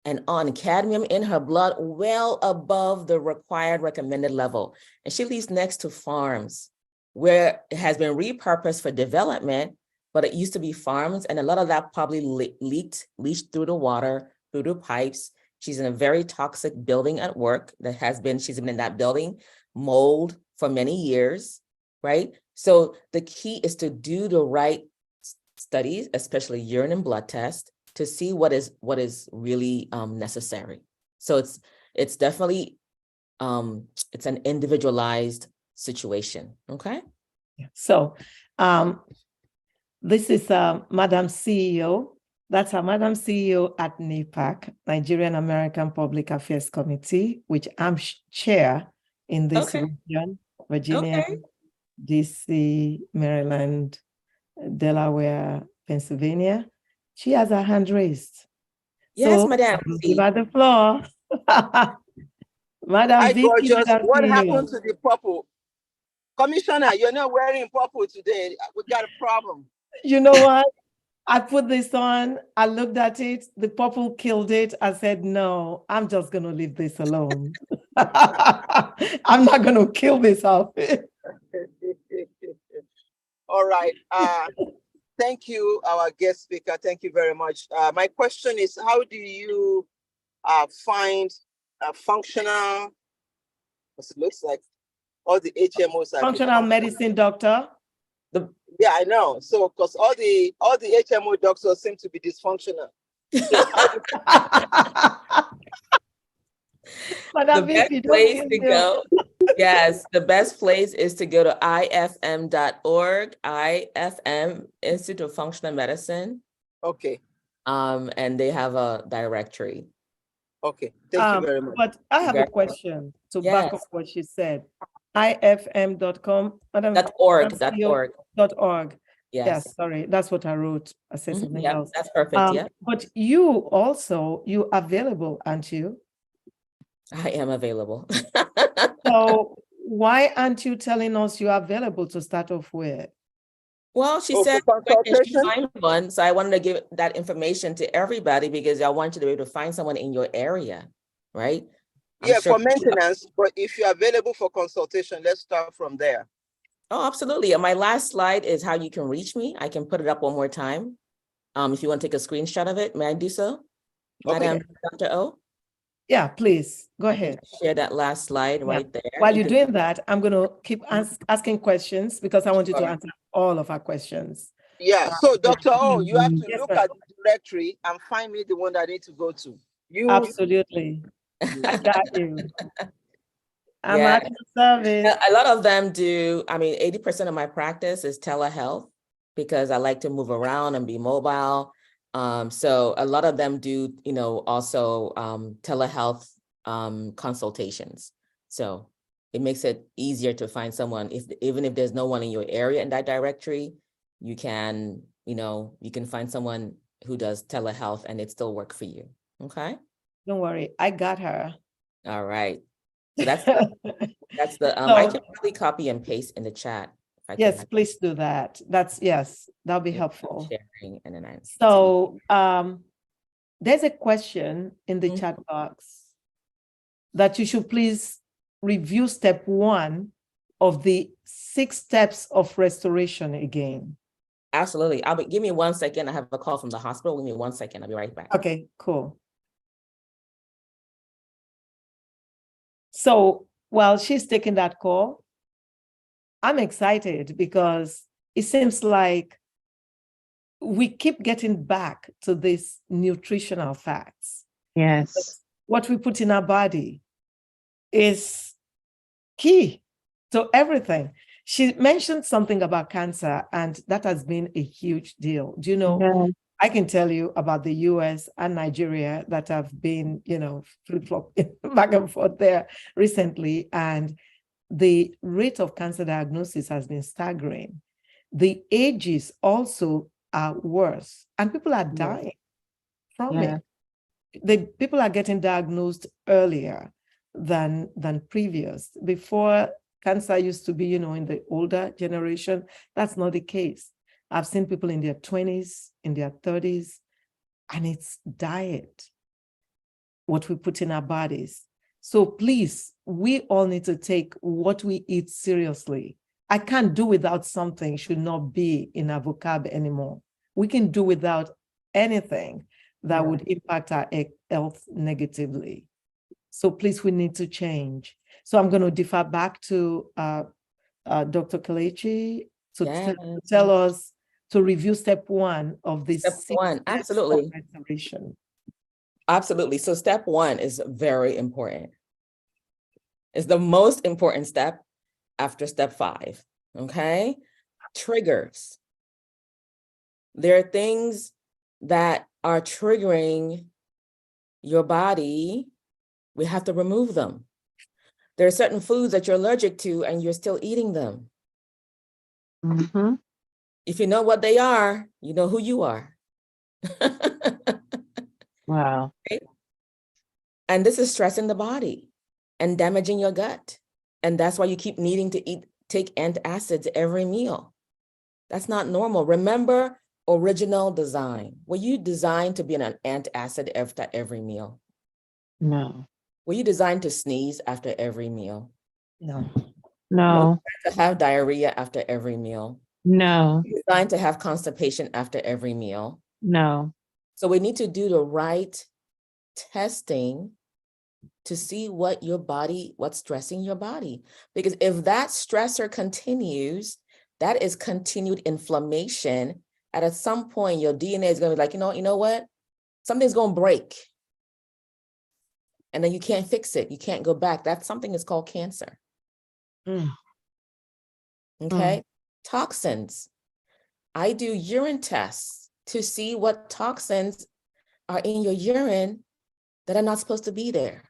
and cadmium in her blood, well above the required recommended level. And she lives next to farms where it has been repurposed for development, but it used to be farms. And a lot of that probably leached through the water, through the pipes. She's in a very toxic building at work she's been in that building, mold for many years, right? So the key is to do the right studies, especially urine and blood tests, to see what is really necessary. So it's definitely it's an individualized situation. Okay. So this is Madam CEO. That's our Madam CEO at NAPAC, Nigerian American Public Affairs Committee, which I'm chair in this region, Virginia, DC, Maryland, Delaware, Pennsylvania. She has her hand raised. Yes, so, Madam. Give her the floor. Madam Hi, VP, gorgeous. Madam What CEO. happened to the purple? Commissioner, you're not wearing purple today. We got a problem. You know what? I put this on, I looked at it, the purple killed it. I said, no, I'm just going to leave this alone. I'm not going to kill this outfit. All right. Thank you, our guest speaker. Thank you very much. My question is, how do you find a functional, what it looks like, all the HMOs are Functional dysfunctional. medicine doctor. Yeah, I know. So because all the HMO doctors seem to be dysfunctional. So Madam The best VP, don't place kill to me. go. Yes, the best place is to go to ifm.org, IFM, Institute of Functional Medicine. okay. And they have a directory. Okay. Thank you very much. But I have a Very- question to back up Yes. what she said. ifm.com, .org. .org. Yes. Yes, sorry, that's what I wrote. I said Mhm, something yep, else. that's perfect. Yeah, But you available, aren't you? I am available. So why aren't you telling us you're available to start off with? Well, she Oh, said, for when can she consultation? find one? So I wanted to give that information to everybody because I want you to be able to find someone in your area, right? I'm Yeah, sure for maintenance. But if you're available for consultation, let's start from there. Oh, absolutely. And my last slide is how you can reach me. I can put it up one more time. If you want to take a screenshot of it, may I do so? Okay. Madam Dr. O? Yeah, please, go I can ahead. share that last slide Yeah. right there. While You you're can- doing that, I'm going to keep asking questions because I want you to Alright. answer all of our questions. Yeah. So, Dr. O, you have to Yes, look ma'am. at the directory and find me the one that I need to go to. You Absolutely. I got you. I'm Yeah. at your service. A lot of them do. I mean, 80% of my practice is telehealth because I like to move around and be mobile. So a lot of them do, also telehealth consultations. So it makes it easier to find someone. Even if there's no one in your area in that directory, you can find someone who does telehealth and it still work for you. Okay. Don't worry, I got her. All right. So that's I can probably copy and paste in the chat. If I can Yes, have please do that. That'll be helpful. sharing and then I. So there's a question in the Mhm. chat box that you should please review step 1 of the 6 steps of restoration again. Absolutely. Give me 1 second. I have a call from the hospital. Give me 1 second. I'll be right back. Okay, cool. So while she's taking that call, I'm excited because it seems like we keep getting back to these nutritional facts. Yes. What we put in our body is key to everything. She mentioned something about cancer, and that has been a huge deal. Do you know? Yeah. I can tell you about the US and Nigeria that have been, flip-flop back and forth there recently. And the rate of cancer diagnosis has been staggering. The ages also are worse, and people are dying from Yeah. it. People are getting diagnosed earlier than previous. Before, cancer used to be, in the older generation. That's not the case. I've seen people in their 20s, in their 30s, and it's diet, what we put in our bodies. So please, we all need to take what we eat seriously. I can't do without something should not be in our vocab anymore. We can do without anything that would impact our health negatively. So please, we need to change. So I'm going to defer back to Dr. Kelechi to tell us to review step 1 of this. Step 1, absolutely. Restoration. Absolutely. So step 1 is very important. It's the most important step after step 5. Okay. Triggers. There are things that are triggering your body. We have to remove them. There are certain foods that you're allergic to and you're still eating them. Mm-hmm. If you know what they are, you know who you are. Wow. Right? And this is stressing the body and damaging your gut. And that's why you keep needing to take antacids every meal. That's not normal. Remember original design. Were you designed to be an antacid after every meal? No. Were you designed to sneeze after every meal? No. No. To have diarrhea after every meal? No. Were you designed to have constipation after every meal? No. So we need to do the right testing to see what's stressing your body. Because if that stressor continues, that is continued inflammation. And at some point, your DNA is going to be like, you know what? Something's going to break. And then you can't fix it. You can't go back. That's something that's called cancer. Okay. Toxins. I do urine tests to see what toxins are in your urine that are not supposed to be there.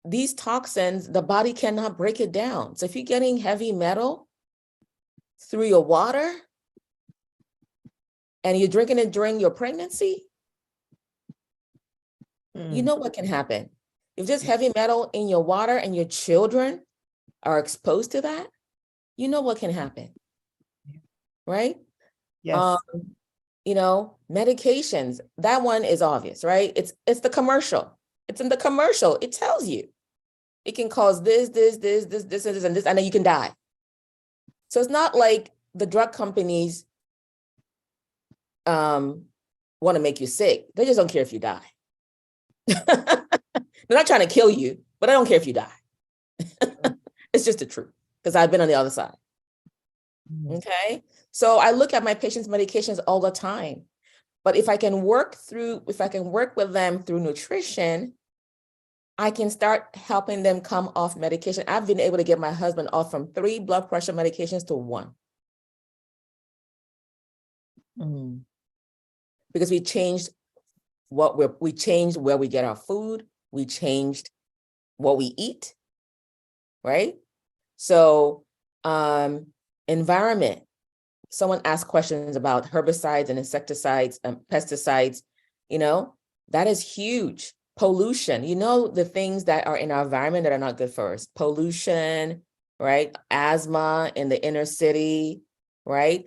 These toxins, the body cannot break it down. So if you're getting heavy metal through your water and you're drinking it during your pregnancy, you know what can happen. If there's heavy metal in your water and your children are exposed to that, you know what can happen, right? Yes. Medications, that one is obvious, right? It's the commercial. It's in the commercial. It tells you it can cause this, and this, and then you can die. So it's not like the drug companies want to make you sick. They just don't care if you die. They're not trying to kill you, but I don't care if you die. It's just the truth, because I've been on the other side. Okay. So I look at my patients' medications all the time. But if I can work with them through nutrition, I can start helping them come off medication. I've been able to get my husband off from 3 blood pressure medications to 1. Because we changed where we get our food. We changed what we eat, right? So, environment. Someone asked questions about herbicides and insecticides and pesticides. That is huge. Pollution, the things that are in our environment that are not good for us. Pollution, right? Asthma in the inner city, right?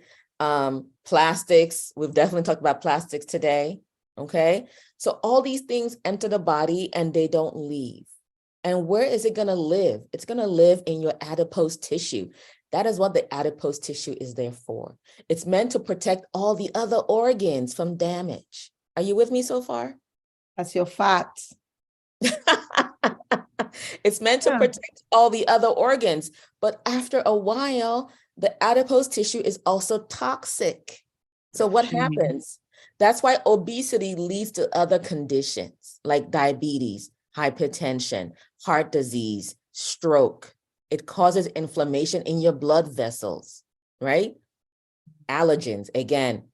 Plastics, we've definitely talked about plastics today, okay? So all these things enter the body and they don't leave. And where is it gonna live? It's gonna live in your adipose tissue. That is what the adipose tissue is there for. It's meant to protect all the other organs from damage. Are you with me so far? That's your fat. It's meant to protect all the other organs. But after a while, the adipose tissue is also toxic. So what happens? That's why obesity leads to other conditions like diabetes, hypertension, heart disease, stroke. It causes inflammation in your blood vessels, right? Allergens, again,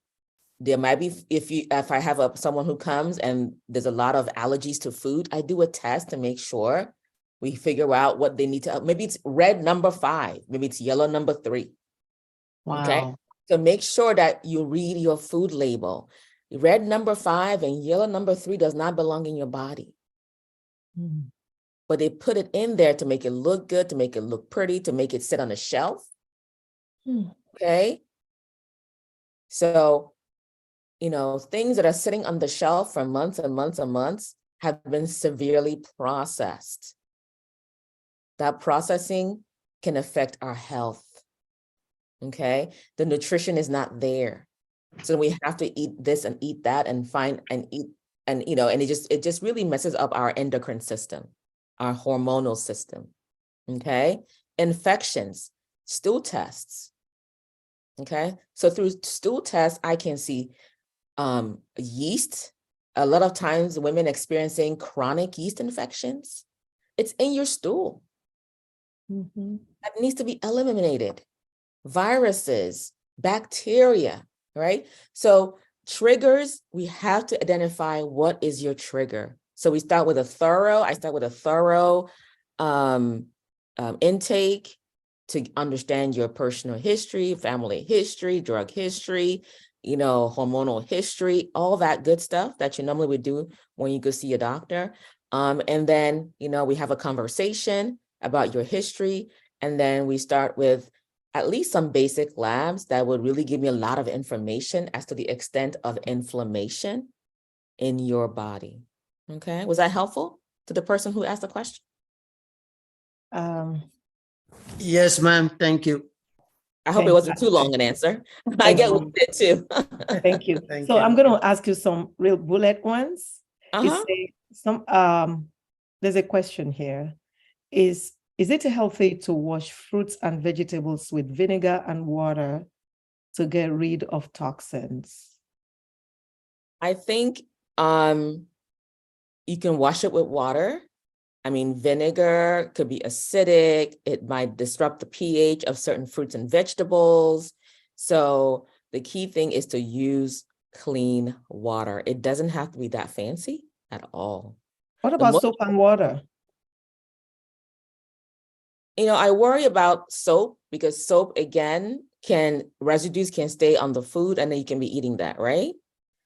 there might be, if I have someone who comes and there's a lot of allergies to food, I do a test to make sure we figure out what they need to, maybe it's red number 5, maybe it's yellow number 3. Wow. Okay. So make sure that you read your food label. Red number 5 and yellow number 3 does not belong in your body. But they put it in there to make it look good, to make it look pretty, to make it sit on a shelf. Okay. So, things that are sitting on the shelf for months and months and months have been severely processed. That processing can affect our health. Okay. The nutrition is not there. So we have to eat this and eat that and eat, and it just really messes up our endocrine system, our hormonal system. Okay. Infections, stool tests. Okay. So through stool tests, I can see yeast. A lot of times women experiencing chronic yeast infections, it's in your stool. That needs to be eliminated. Viruses, bacteria, right? So triggers, we have to identify what is your trigger. So I start with a thorough intake to understand your personal history, family history, drug history, hormonal history, all that good stuff that you normally would do when you go see a doctor. And then, we have a conversation about your history. And then we start with at least some basic labs that would really give me a lot of information as to the extent of inflammation in your body. Okay. Was that helpful to the person who asked the question? Yes, ma'am. Thank you. I hope it wasn't too long an answer. I get what it too. Thank you. Thank So you. I'm going to ask you some real bullet ones. Uh-huh. There's a question here. Is it healthy to wash fruits and vegetables with vinegar and water to get rid of toxins? I think you can wash it with water. I mean, vinegar could be acidic. It might disrupt the pH of certain fruits and vegetables. So the key thing is to use clean water. It doesn't have to be that fancy at all. What about soap and water? I worry about soap because soap, again, residues can stay on the food and then you can be eating that, right?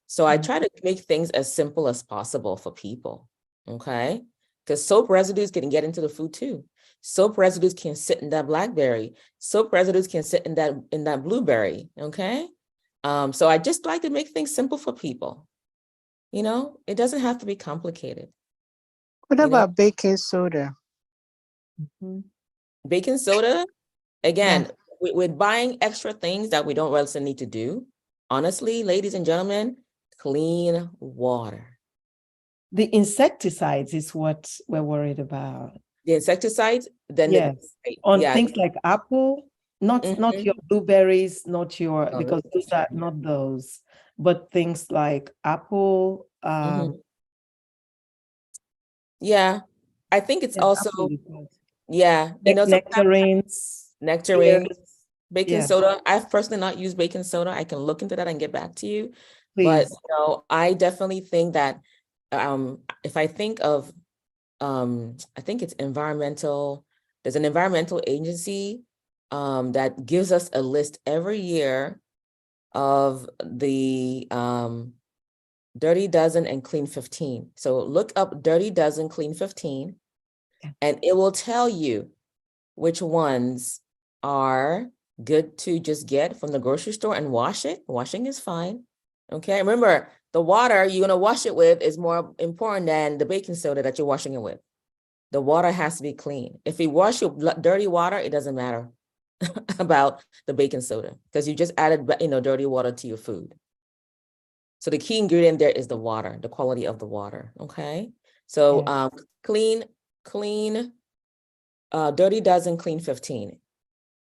So I try to make things as simple as possible for people, okay? Because soap residues can get into the food too. Soap residues can sit in that blackberry. Soap residues can sit in that blueberry, okay? So I just like to make things simple for people. It doesn't have to be complicated. What about baking soda? Baking soda, again, we're buying extra things that we don't really need to do. Honestly, ladies and gentlemen, clean water. The insecticides is what we're worried about. The insecticides, then things like apple, not your blueberries, not your, because those are not those, but things like apple. Yeah, I think it's also, nectarines. Baking soda. I've personally not used baking soda. I can look into that and get back to you. Please. But I definitely think that if I think of, I think it's environmental, there's an environmental agency that gives us a list every year of the Dirty Dozen and Clean 15. So look up Dirty Dozen, Clean 15, and it will tell you which ones are good to just get from the grocery store and wash it. Washing is fine. Okay, remember, the water you're gonna wash it with is more important than the baking soda that you're washing it with. The water has to be clean. If you wash your dirty water, it doesn't matter about the baking soda because you just added, dirty water to your food. So the key ingredient there is the water, the quality of the water. Okay, so clean, Dirty Dozen, Clean 15.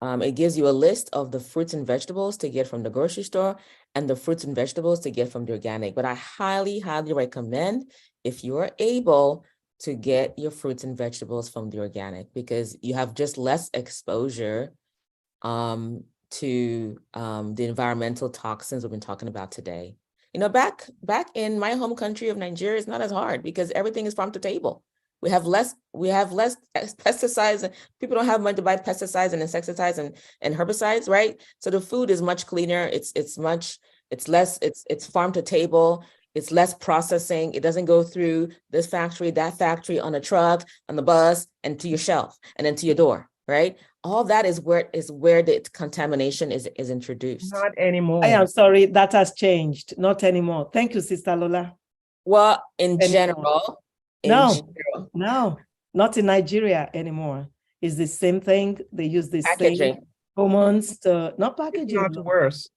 It gives you a list of the fruits and vegetables to get from the grocery store and the fruits and vegetables to get from the organic. But I highly, highly recommend, if you are able, to get your fruits and vegetables from the organic because you have just less exposure to the environmental toxins we've been talking about today. Back in my home country of Nigeria, it's not as hard because everything is farm to table. We have less pesticides, and people don't have money to buy pesticides and insecticides and herbicides, right? So the food is much cleaner. It's farm to table. It's less processing. It doesn't go through this factory, that factory, on a truck, on the bus, and to your shelf, and then to your door, right? All that is where the contamination is introduced. Not anymore. I am sorry, that has changed. Not anymore. Thank you, Sister Lola. Well, in general. No, not in Nigeria anymore. It's the same thing. They use the same hormones to, not packaging. It's not worse.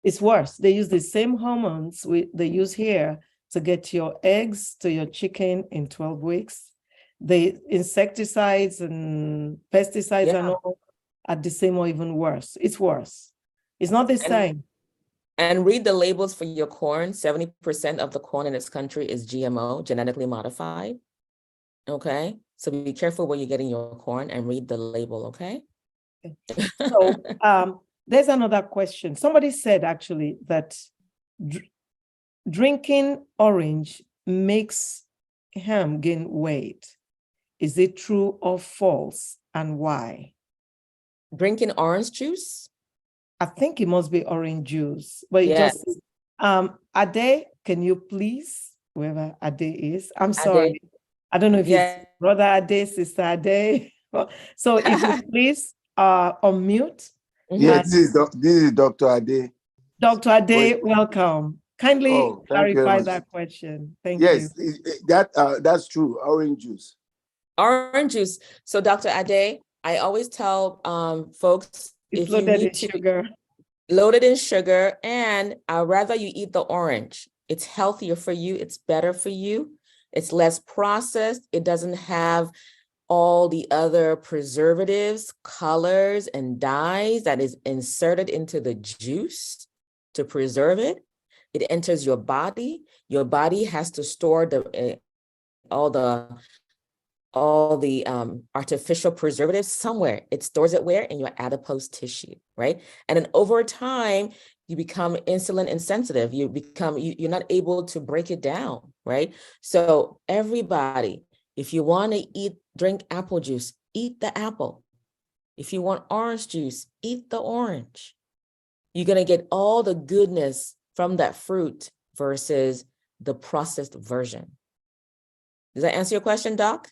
It's worse. They use the same hormones they use here to get your eggs to your chicken in 12 weeks. The insecticides and pesticides and all are the same or even worse. It's worse. It's not the same. And read the labels for your corn. 70% of the corn in this country is GMO, genetically modified. Okay, so be careful where you're getting your corn and read the label, okay? So there's another question. Somebody said actually that drinking orange makes him gain weight. Is it true or false, and why? Drinking orange juice? I think it must be orange juice, but it just, Ade, can you please, whoever Ade is, I'm sorry. I don't know if it's brother Ade, sister Ade. So if you please unmute. Yes, this is Dr. Ade. Dr. Ade, welcome. Kindly clarify that question. Thank you. Yes, that's true, orange juice. Orange juice. So Dr. Ade, I always tell folks, it's if loaded you need in sugar. Loaded in sugar, and I'd rather you eat the orange. It's healthier for you. It's better for you. It's less processed. It doesn't have all the other preservatives, colors, and dyes that is inserted into the juice to preserve it. It enters your body. Your body has to store all the artificial preservatives somewhere. It stores it where? In your adipose tissue, right? And then over time, you become insulin insensitive. You're not able to break it down, right? So everybody, if you want to drink apple juice, eat the apple. If you want orange juice, eat the orange. You're going to get all the goodness from that fruit versus the processed version. Does that answer your question, Doc?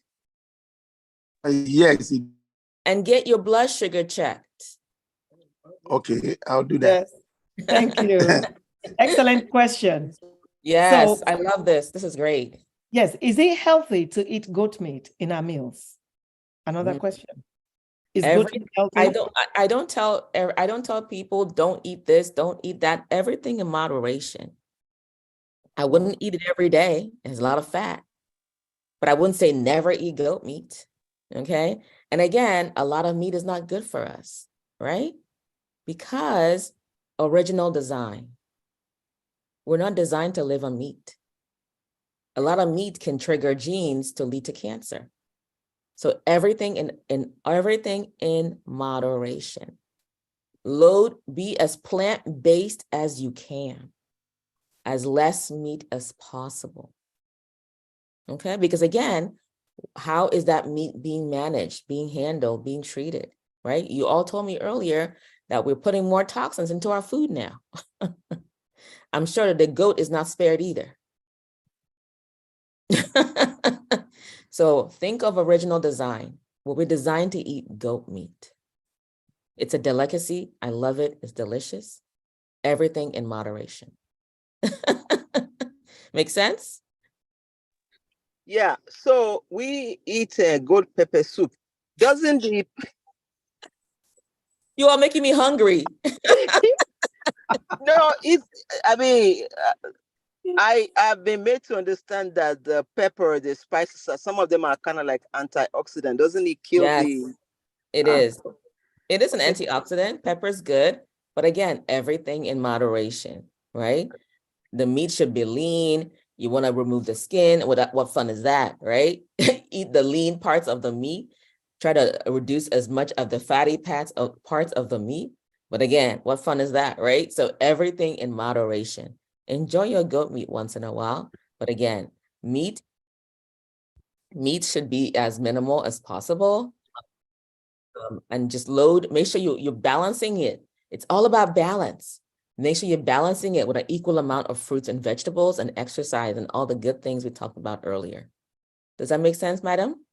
Yes. And get your blood sugar checked. Okay, I'll do that. Yes. Thank you. Excellent question. Yes, So- I love this. This is great. Yes. Is it healthy to eat goat meat in our meals? Another question. Is goat meat healthy? I don't tell people don't eat this, don't eat that. Everything in moderation. I wouldn't eat it every day. There's a lot of fat. But I wouldn't say never eat goat meat. Okay. And again, a lot of meat is not good for us, right? Because original design. We're not designed to live on meat. A lot of meat can trigger genes to lead to cancer. So everything in moderation. Be as plant-based as you can, as less meat as possible. Okay, because again, how is that meat being managed, being handled, being treated, right? You all told me earlier that we're putting more toxins into our food now. I'm sure that the goat is not spared either. So think of original design. Well, we're designed to eat goat meat. It's a delicacy. I love it. It's delicious. Everything in moderation. Make sense? Yeah, so we eat goat pepper soup. Doesn't the You are making me hungry. no? I have been made to understand that the pepper, the spices, some of them are kind of like antioxidant. Doesn't it kill Yes, the? it is. It is an Okay. antioxidant. Pepper's good, but again, everything in moderation, right? The meat should be lean. You want to remove the skin. What fun is that, right? Eat the lean parts of the meat. Try to reduce as much of the fatty parts of the meat. But again, what fun is that, right? So everything in moderation. Enjoy your goat meat once in a while. But again, meat should be as minimal as possible. And just make sure you're balancing it. It's all about balance. Make sure you're balancing it with an equal amount of fruits and vegetables and exercise and all the good things we talked about earlier. Does that make sense, madam?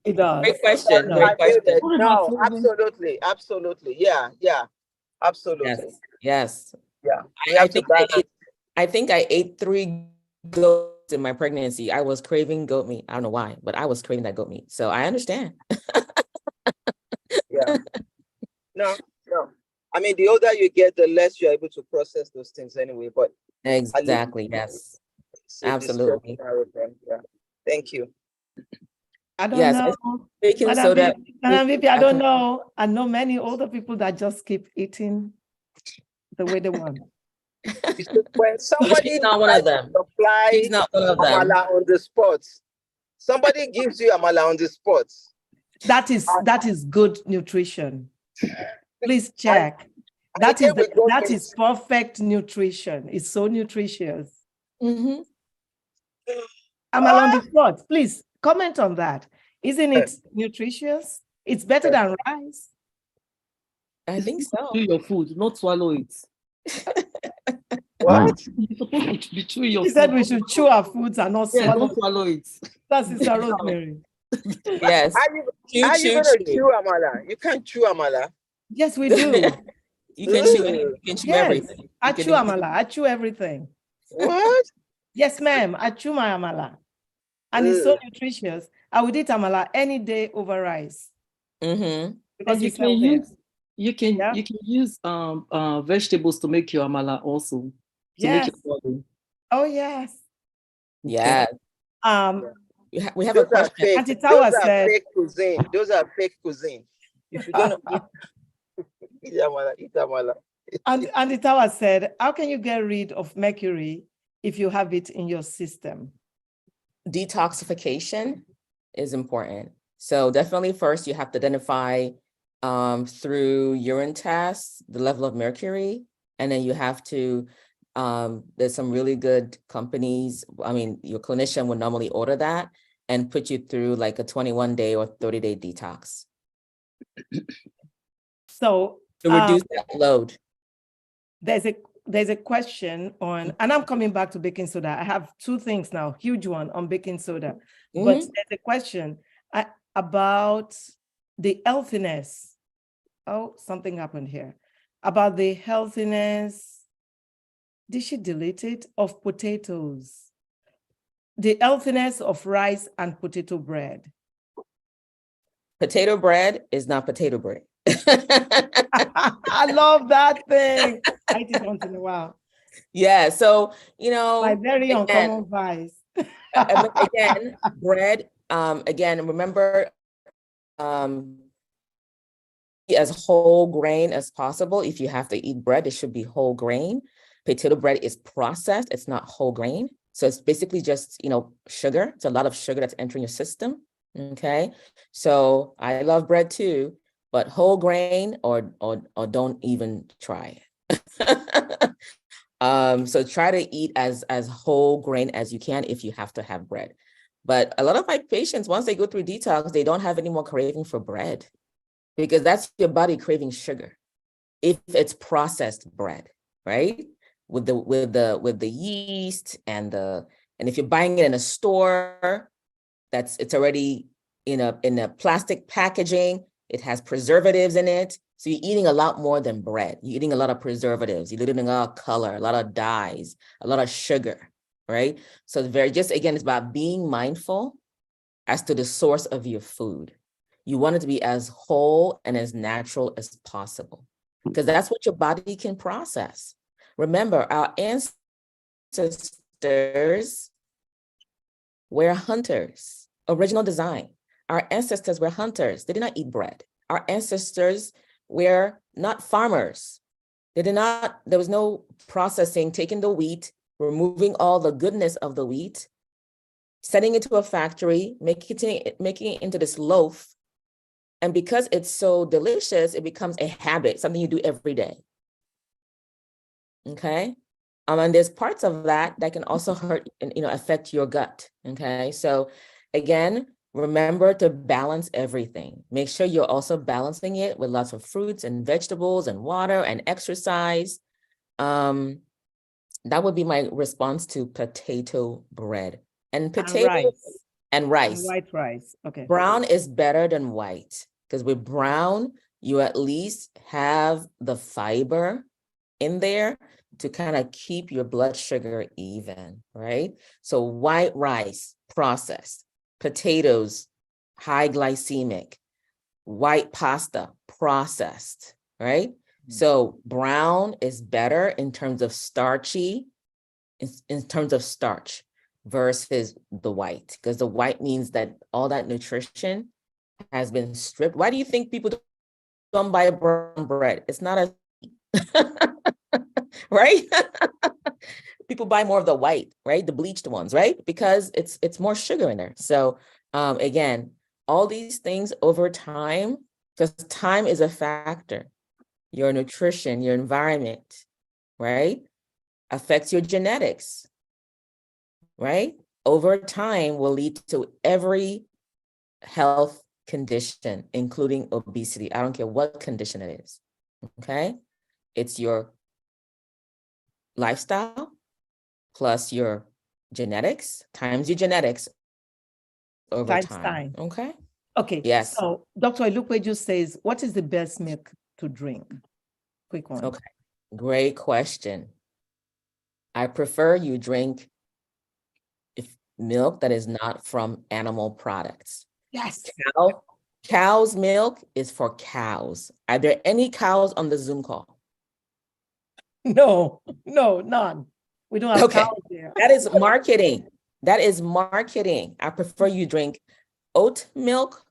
It does. Great question. No. Great question. No, absolutely, absolutely. Yeah, absolutely. Yes. Yeah, we have to balance. I think I ate 3 goats in my pregnancy. I was craving goat meat. I don't know why, but I was craving that goat meat. So I understand. Yeah. No. I mean, the older you get, the less you're able to process those things anyway. But Exactly. Yes. Absolutely. Yeah. Thank you. I don't Yes. know. Baking Madam soda. Vipi, I don't know. I know many older people that just keep eating the way they want. When somebody She's not one of them. supply She's not one of them. amala on the spot, somebody gives you amala on the spot. That is good nutrition. Please check. That is perfect nutrition. It's so nutritious. Mm-hmm. I'm on the spot. Please comment on that. Isn't it nutritious? It's better than rice. I think so. Chew your food, not swallow it. What? You're supposed to be chewing your He food. said we should chew our foods and not Yeah, swallow. don't swallow it. That's Sister Rosemary. Yes. How you gonna chew amala? You can't chew amala. Yes, we do. You can chew anything. You can chew Yes, everything. I chew amala. I chew everything. What? Yes, ma'am. I chew my amala. And it's so nutritious. I would eat amala any day over rice. Mm-hmm. Because And you it's can healthier. You can Yeah. use vegetables to make your amala also. To make Yes. your body. Oh, yes. Yeah, Um, we have a Those are question. fake. Auntie Those Tawa are said, fake cuisine. Those are fake cuisine. If you don't eat, eat amala, eat amala. and Auntie Tawa said, how can you get rid of mercury if you have it in your system? Detoxification is important. So definitely first you have to identify through urine tests the level of mercury, and then you have to there's some really good companies. I mean, your clinician would normally order that and put you through like a 21-day or 30-day detox So to reduce that load. there's a question on, and I'm coming back to baking soda. I have two things now, huge one on baking soda, but Mhm. there's a question about the healthiness. Oh, something happened here. About the healthiness. Did she delete it? Of potatoes. The healthiness of rice and potato bread. Potato bread is not potato bread. I love that thing. I eat it once in a while. Yeah, so My very again, uncommon vice. again, bread, again, remember, be as whole grain as possible. If you have to eat bread, it should be whole grain. Potato bread is processed, it's not whole grain. So it's basically just, sugar. It's a lot of sugar that's entering your system. Okay. So I love bread too, but whole grain or don't even try it. So try to eat as whole grain as you can if you have to have bread. But a lot of my patients, once they go through detox, they don't have any more craving for bread, because that's your body craving sugar if it's processed bread, right? With the yeast and if you're buying it in a store, it's already in a plastic packaging, it has preservatives in it. So you're eating a lot more than bread. You're eating a lot of preservatives, you're eating a lot of color, a lot of dyes, a lot of sugar, right? So it's about being mindful as to the source of your food. You want it to be as whole and as natural as possible, because that's what your body can process. Remember, our ancestors were hunters, original design. Our ancestors were hunters. They did not eat bread. Our ancestors were not farmers. There was no processing, taking the wheat, removing all the goodness of the wheat, sending it to a factory, making it into this loaf. And because it's so delicious, it becomes a habit, something you do every day. Okay. And there's parts of that can also hurt and affect your gut. Okay. So again, remember to balance everything. Make sure you're also balancing it with lots of fruits and vegetables and water and exercise. That would be my response to potato bread. And potato and rice. And white rice. Okay. Brown is better than white, because with brown, you at least have the fiber in there to kind of keep your blood sugar even, right? So white rice, processed. Potatoes, high glycemic. White pasta, processed, right? So brown is better in terms of starchy, in terms of starch, versus the white, because the white means that all that nutrition has been stripped. Why do you think people don't buy brown bread? It's not as right? People buy more of the white, right? The bleached ones, right? Because it's more sugar in there. So again, all these things over time, because time is a factor. Your nutrition, your environment, right? Affects your genetics, right? Over time will lead to every health condition, including obesity. I don't care what condition it is, okay? It's your lifestyle plus your genetics times your genetics over time. Okay. Okay. Yes. So Dr. Ilukwe just says, what is the best milk to drink? Quick one. Okay. Great question. I prefer you drink milk that is not from animal products. Yes. Cow's milk is for cows. Are there any cows on the Zoom call? No, none. We don't have Okay. cows there. That is marketing. That is marketing. I prefer you drink oat milk,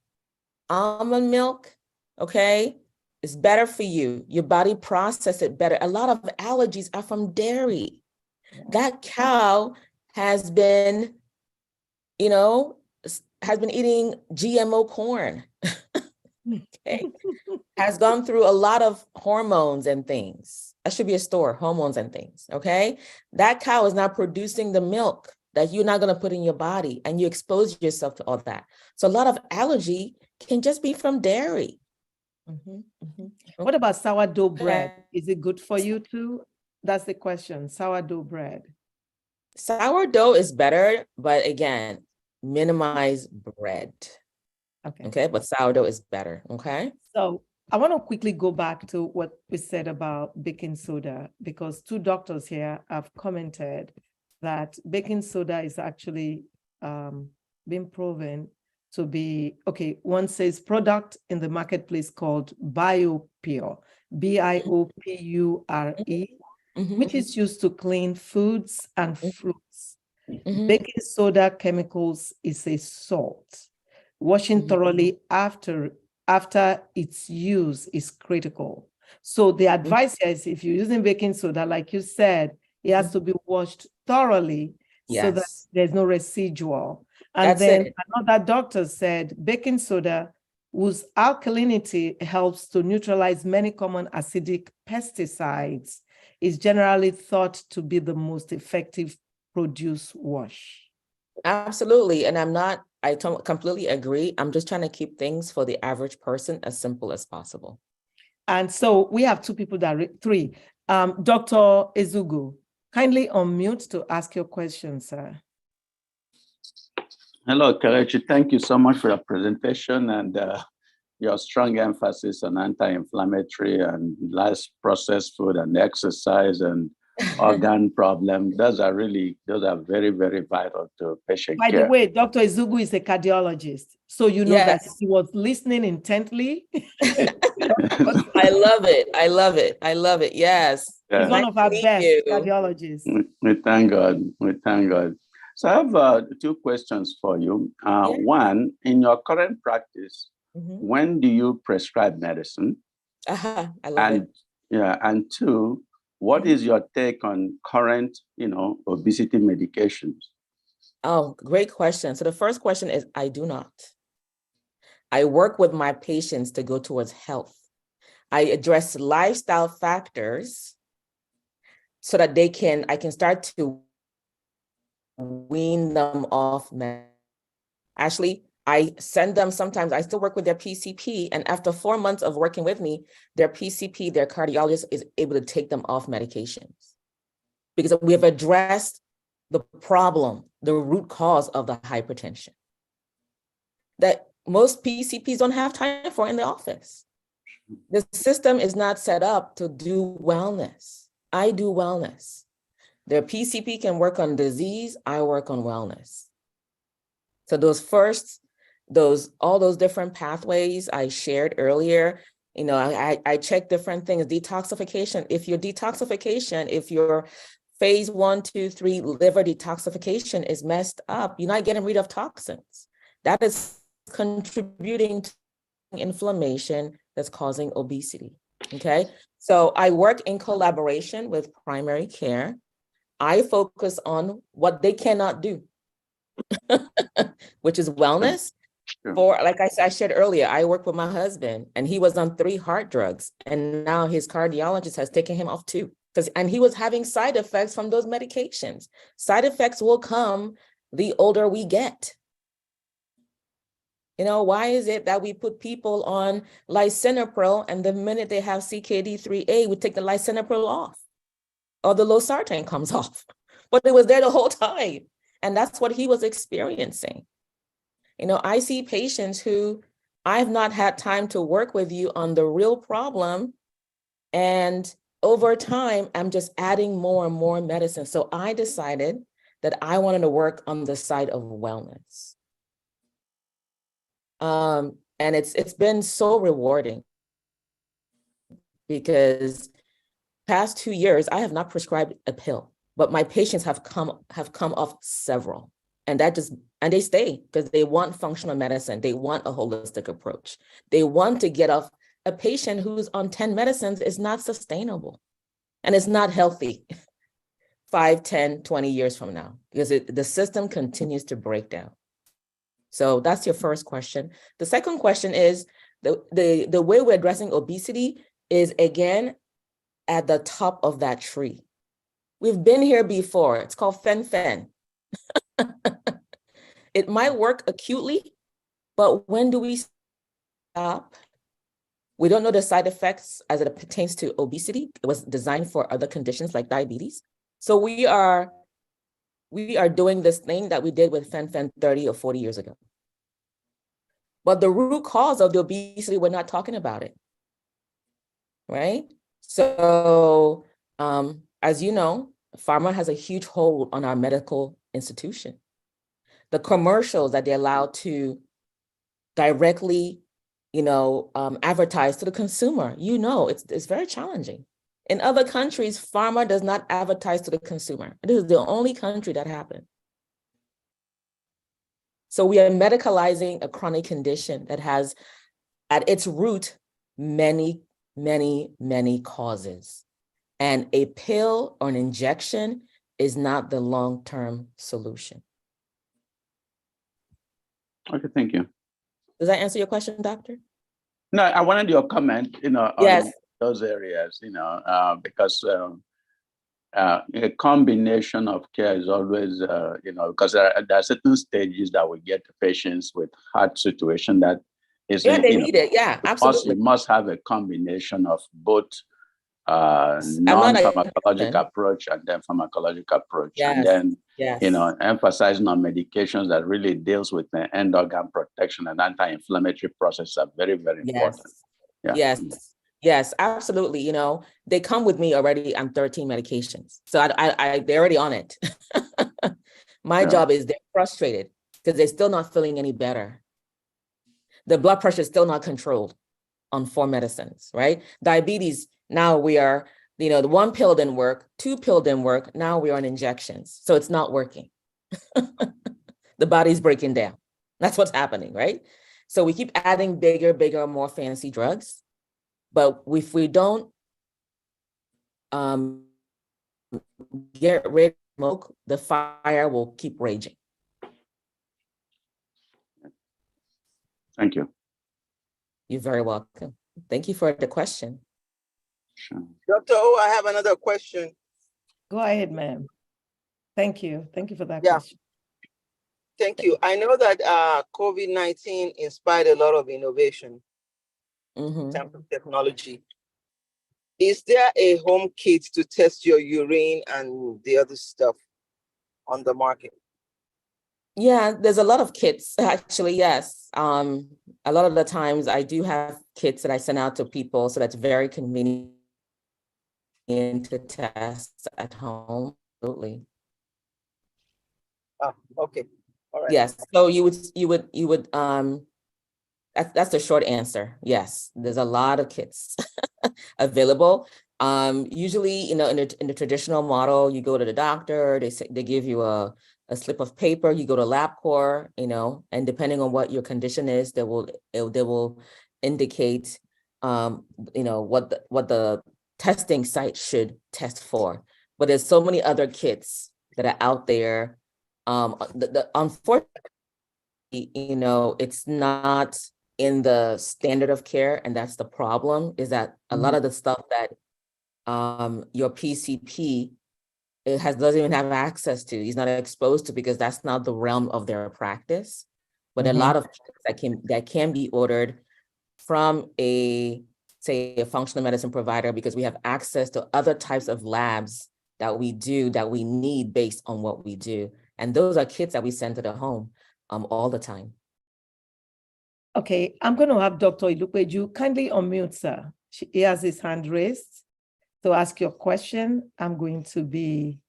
almond milk, okay? It's better for you. Your body processes it better. A lot of allergies are from dairy. That cow has been, has been eating GMO corn, okay? Has gone through a lot of hormones and things. That should be a store, hormones and things, okay? That cow is not producing the milk that you're not gonna put in your body, and you expose yourself to all that. So a lot of allergy can just be from dairy. What about sourdough bread? Is it good for you too? That's the question. Sourdough bread. Sourdough is better, but again, minimize bread. Okay, but sourdough is better, okay? So I want to quickly go back to what we said about baking soda, because 2 doctors here have commented that baking soda is actually been proven to be, one says product in the marketplace called BioPure, BIOPURE, which is used to clean foods and fruits. Baking soda chemicals is a salt. Washing thoroughly after its use is critical. So the advice here is, if you're using baking soda, like you said, it has to be washed thoroughly so that there's no residual. And then another doctor said baking soda, whose alkalinity helps to neutralize many common acidic pesticides, is generally thought to be the most effective produce wash. Absolutely. And I completely agree. I'm just trying to keep things for the average person as simple as possible. And so we have 2 people three. Dr. Ezugu, kindly unmute to ask your question, sir. Hello, Kelechi. Thank you so much for your presentation and your strong emphasis on anti-inflammatory and less processed food and exercise and organ problem. Those are very, very vital to patient care. By the way, Dr. Ezugu is a cardiologist, so you know that he was listening intently. I love it. I love it. I love it. Yes. He's one of our best cardiologists. We thank God. We thank God. So I have 2 questions for you. One, in your current practice, when do you prescribe medicine? I love it. Yeah, and 2, what is your take on current, obesity medications? Oh, great question. So the first question is, I do not. I work with my patients to go towards health. I address lifestyle factors so that I can start to wean them off. Actually, I send them sometimes, I still work with their PCP, and after 4 months of working with me, their PCP, their cardiologist, is able to take them off medications because we have addressed the problem, the root cause of the hypertension that most PCPs don't have time for in the office. The system is not set up to do wellness. I do wellness. Their PCP can work on disease, I work on wellness. So all those different pathways I shared earlier, I check different things, detoxification. If your phase 1, 2, 3 liver detoxification is messed up, you're not getting rid of toxins. That is contributing to inflammation that's causing obesity, okay? So I work in collaboration with primary care. I focus on what they cannot do, which is wellness. Like I shared earlier, I work with my husband and he was on 3 heart drugs and now his cardiologist has taken him off 2 and he was having side effects from those medications. Side effects will come the older we get. Why is it that we put people on lisinopril and the minute they have CKD3A, we take the lisinopril off or the losartan comes off, but it was there the whole time. And that's what he was experiencing. I see patients who I've not had time to work with you on the real problem. And over time, I'm just adding more and more medicine. So I decided that I wanted to work on the side of wellness. And it's been so rewarding because past 2 years, I have not prescribed a pill, but my patients have come off several. And they stay because they want functional medicine. They want a holistic approach. They want to get off. A patient who's on 10 medicines is not sustainable and it's not healthy 5, 10, 20 years from now, because the system continues to break down. So that's your first question. The second question is the way we're addressing obesity is, again, at the top of that tree. We've been here before. It's called fen-phen. It might work acutely, but when do we stop? We don't know the side effects as it pertains to obesity. It was designed for other conditions like diabetes. So we are doing this thing that we did with fen-phen 30 or 40 years ago. But the root cause of the obesity, we're not talking about it, right? So as you know, pharma has a huge hold on our medical institution. The commercials that they allow to directly, advertise to the consumer, it's very challenging. In other countries, pharma does not advertise to the consumer. This is the only country that happened. So we are medicalizing a chronic condition that has at its root many, many, many causes. And a pill or an injection is not the long-term solution. Okay, thank you. Does that answer your question, doctor? No, I wanted your comment, Yes. on those areas, because a combination of care is always, because there are certain stages that we get to patients with heart situation that is, Yeah, they need it. Yeah, absolutely. You must have a combination of both I'm not non-pharmacologic approach and then pharmacological approach. Yes, And then, yes. emphasizing on medications that really deals with the end organ protection and anti-inflammatory process are very, very important. Yeah. Yes, absolutely. They come with me already on 13 medications. So they're already on it. My job is they're frustrated because they're still not feeling any better. The blood pressure is still not controlled on 4 medicines, right? Diabetes, now we are, the 1 pill didn't work, 2 pill didn't work. Now we are on injections. So it's not working. The body's breaking down. That's what's happening, right? So we keep adding bigger, more fancy drugs. But if we don't get rid of smoke, the fire will keep raging. Thank you. You're very welcome. Thank you for the question. Sure. Dr. O, I have another question. Go ahead, ma'am. Thank you. Thank you for that Yeah. question. Thank you. I know that COVID-19 inspired a lot of innovation in terms of technology. Is there a home kit to test your urine and the other stuff on the market? Yeah, there's a lot of kits, actually, yes. A lot of the times I do have kits that I send out to people, so that's very convenient to test at home. Absolutely. Oh, okay. All right. Yes, so you would that's the short answer. Yes, there's a lot of kits available. Usually, in the traditional model, you go to the doctor, they give you a slip of paper, you go to LabCorp, and depending on what your condition is, they will indicate what the testing site should test for. But there's so many other kits that are out there. Unfortunately, it's not in the standard of care, and that's the problem, is that a lot of the stuff that your PCP doesn't even have access to, he's not exposed to, because that's not the realm of their practice. But a lot of that can be ordered from say a functional medicine provider, because we have access to other types of labs that we need based on what we do. And those are kits that we send to the home all the time. Okay, I'm going to have Dr. Ilupeju kindly unmute, sir. He has his hand raised to ask your question. I'm going to be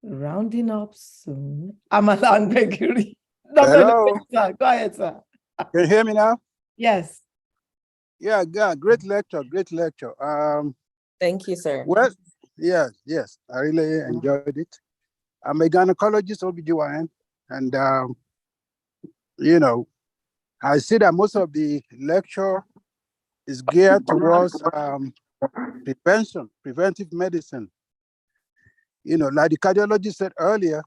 rounding up soon. Amala Ngbegiri. Hello. Sir, go ahead, sir. Can you hear me now? Yes. Yeah, great lecture, great lecture. Thank you, sir. Well, yes, I really enjoyed it. I'm a gynecologist, OBGYN, and I see that most of the lecture is geared towards preventive medicine. Like the cardiologist said earlier,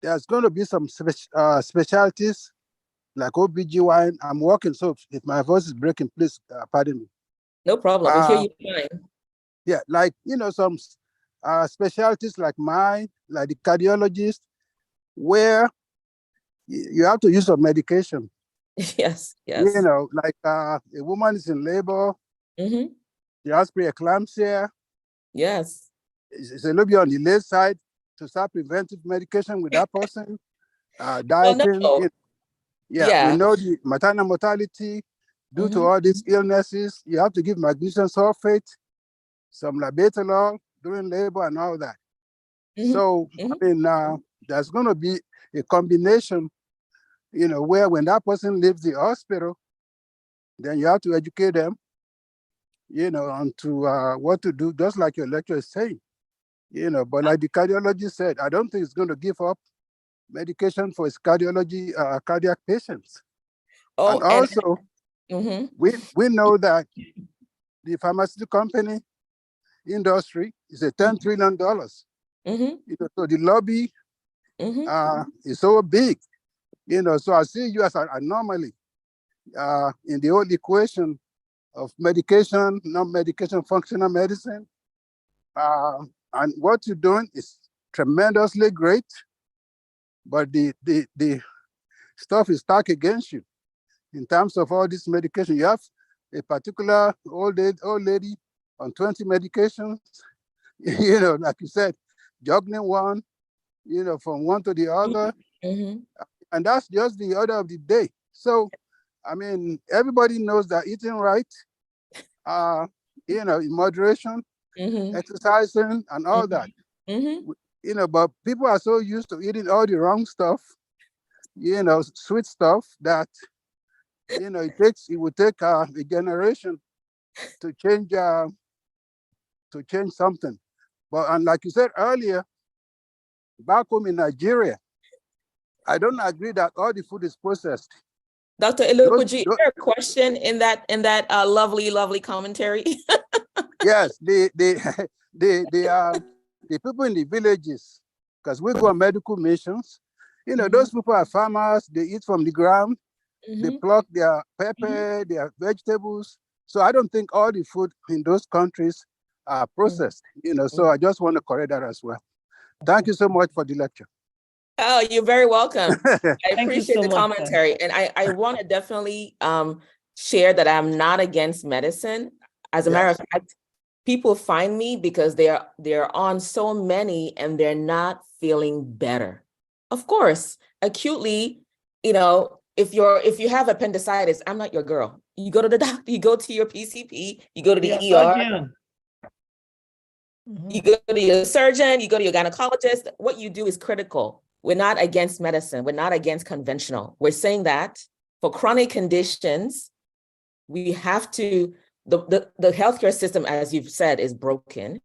there's going to be some specialties like OBGYN. I'm working, so if my voice is breaking, please pardon me. No problem. We hear you fine. Yeah, like, some specialties like mine, like the cardiologist, where you have to use some medication. Yes. Like a woman is in labor, Mm-hmm. she has preeclampsia. Yes. It's a little bit on the late side to start preventive medication with that person. Dieting. No. We know the maternal mortality due to all these illnesses. You have to give magnesium sulfate, some labetalol during labor and all that. So, there's going to be a combination, where when that person leaves the hospital, then you have to educate them, onto what to do, just like your lecturer is saying. But like the cardiologist said, I don't think it's going to give up medication for his cardiac patients. And also, we know that the pharmaceutical company industry is a $10 trillion. So the lobby is so big. So I see you as an anomaly in the whole equation of medication, non-medication, functional medicine. And what you're doing is tremendously great, but the stuff is stacked against you in terms of all this medication. You have a particular old lady on 20 medications, like you said, juggling one, from one to the other. And that's just the order of the day. So, I mean, everybody knows that eating right, in moderation, exercising and all that. But people are so used to eating all the wrong stuff, sweet stuff, that it would take a generation to change something. But and like you said earlier, back home in Nigeria, I don't agree that all the food is processed. Dr. Ilukuji, is there a question in that lovely commentary? Yes, the people in the villages, because we go on medical missions, those people are farmers, they eat from the ground, they pluck their pepper, their vegetables. So I don't think all the food in those countries are processed, so I just want to correct that as well. Thank you so much for the lecture. Oh, you're very welcome. I appreciate the much, commentary. And I want to definitely share that I'm not against medicine. As a matter of fact, people find me because they're on so many and they're not feeling better. Of course, acutely, if you have appendicitis, I'm not your girl. You go to the doctor, you go to your PCP, you go to the ER. You go to your surgeon, you go to your gynecologist. What you do is critical. We're not against medicine. We're not against conventional. We're saying that for chronic conditions, we have to, the healthcare system, as you've said, is broken.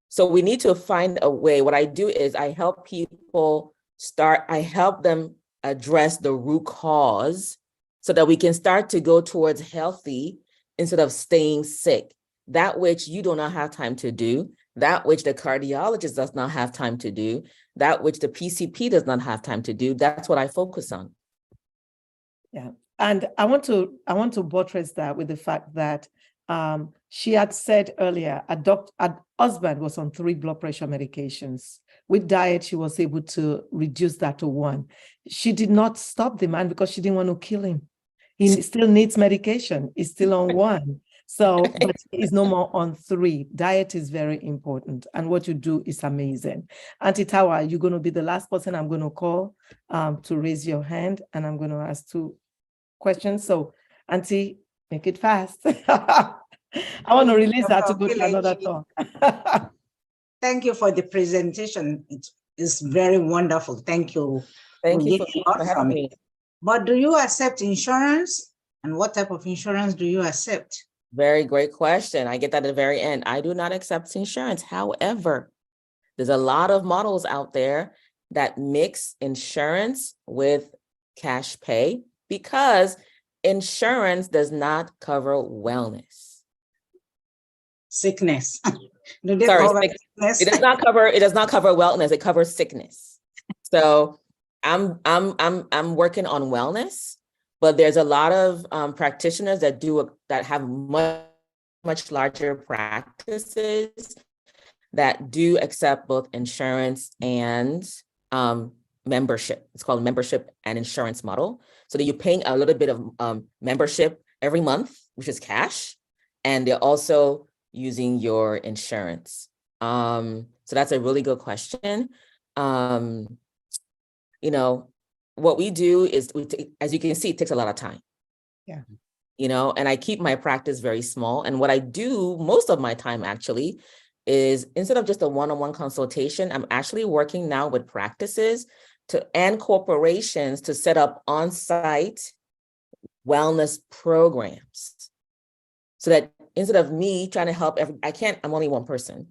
So we need to find a way. What I do is I help people I help them address the root cause so that we can start to go towards healthy instead of staying sick. That which you do not have time to do, that which the cardiologist does not have time to do, that which the PCP does not have time to do. That's what I focus on. Yeah. And I want to buttress that with the fact that she had said earlier, her husband was on 3 blood pressure medications. With diet, she was able to reduce that to 1. She did not stop the man because she didn't want to kill him. He still needs medication. He's still on 1. So, but he's no more on 3. Diet is very important. And what you do is amazing. Auntie Tawa, you're going to be the last person I'm going to call to raise your hand. And I'm going to ask 2 questions. So, Auntie, make it fast. I want to release her to go to another talk. Thank you for the presentation. It's very wonderful. Thank you. Thank you for having me. But do you accept insurance? And what type of insurance do you accept? Very great question. I get that at the very end. I do not accept insurance. However, there's a lot of models out there that mix insurance with cash pay because insurance does not cover wellness. Sickness. Do they Sorry, cover sickness? It does not cover wellness. It covers sickness. So I'm working on wellness, but there's a lot of practitioners that have much larger practices that do accept both insurance and membership. It's called membership and insurance model. So that you're paying a little bit of membership every month, which is cash, and they're also using your insurance. So that's a really good question. You know, what we do is, as you can see, it takes a lot of time. Yeah. You know, and I keep my practice very small. And what I do most of my time actually is, instead of just a one-on-one consultation, I'm actually working now with practices and corporations to set up on-site wellness programs. So that instead of me trying to help I'm only one person.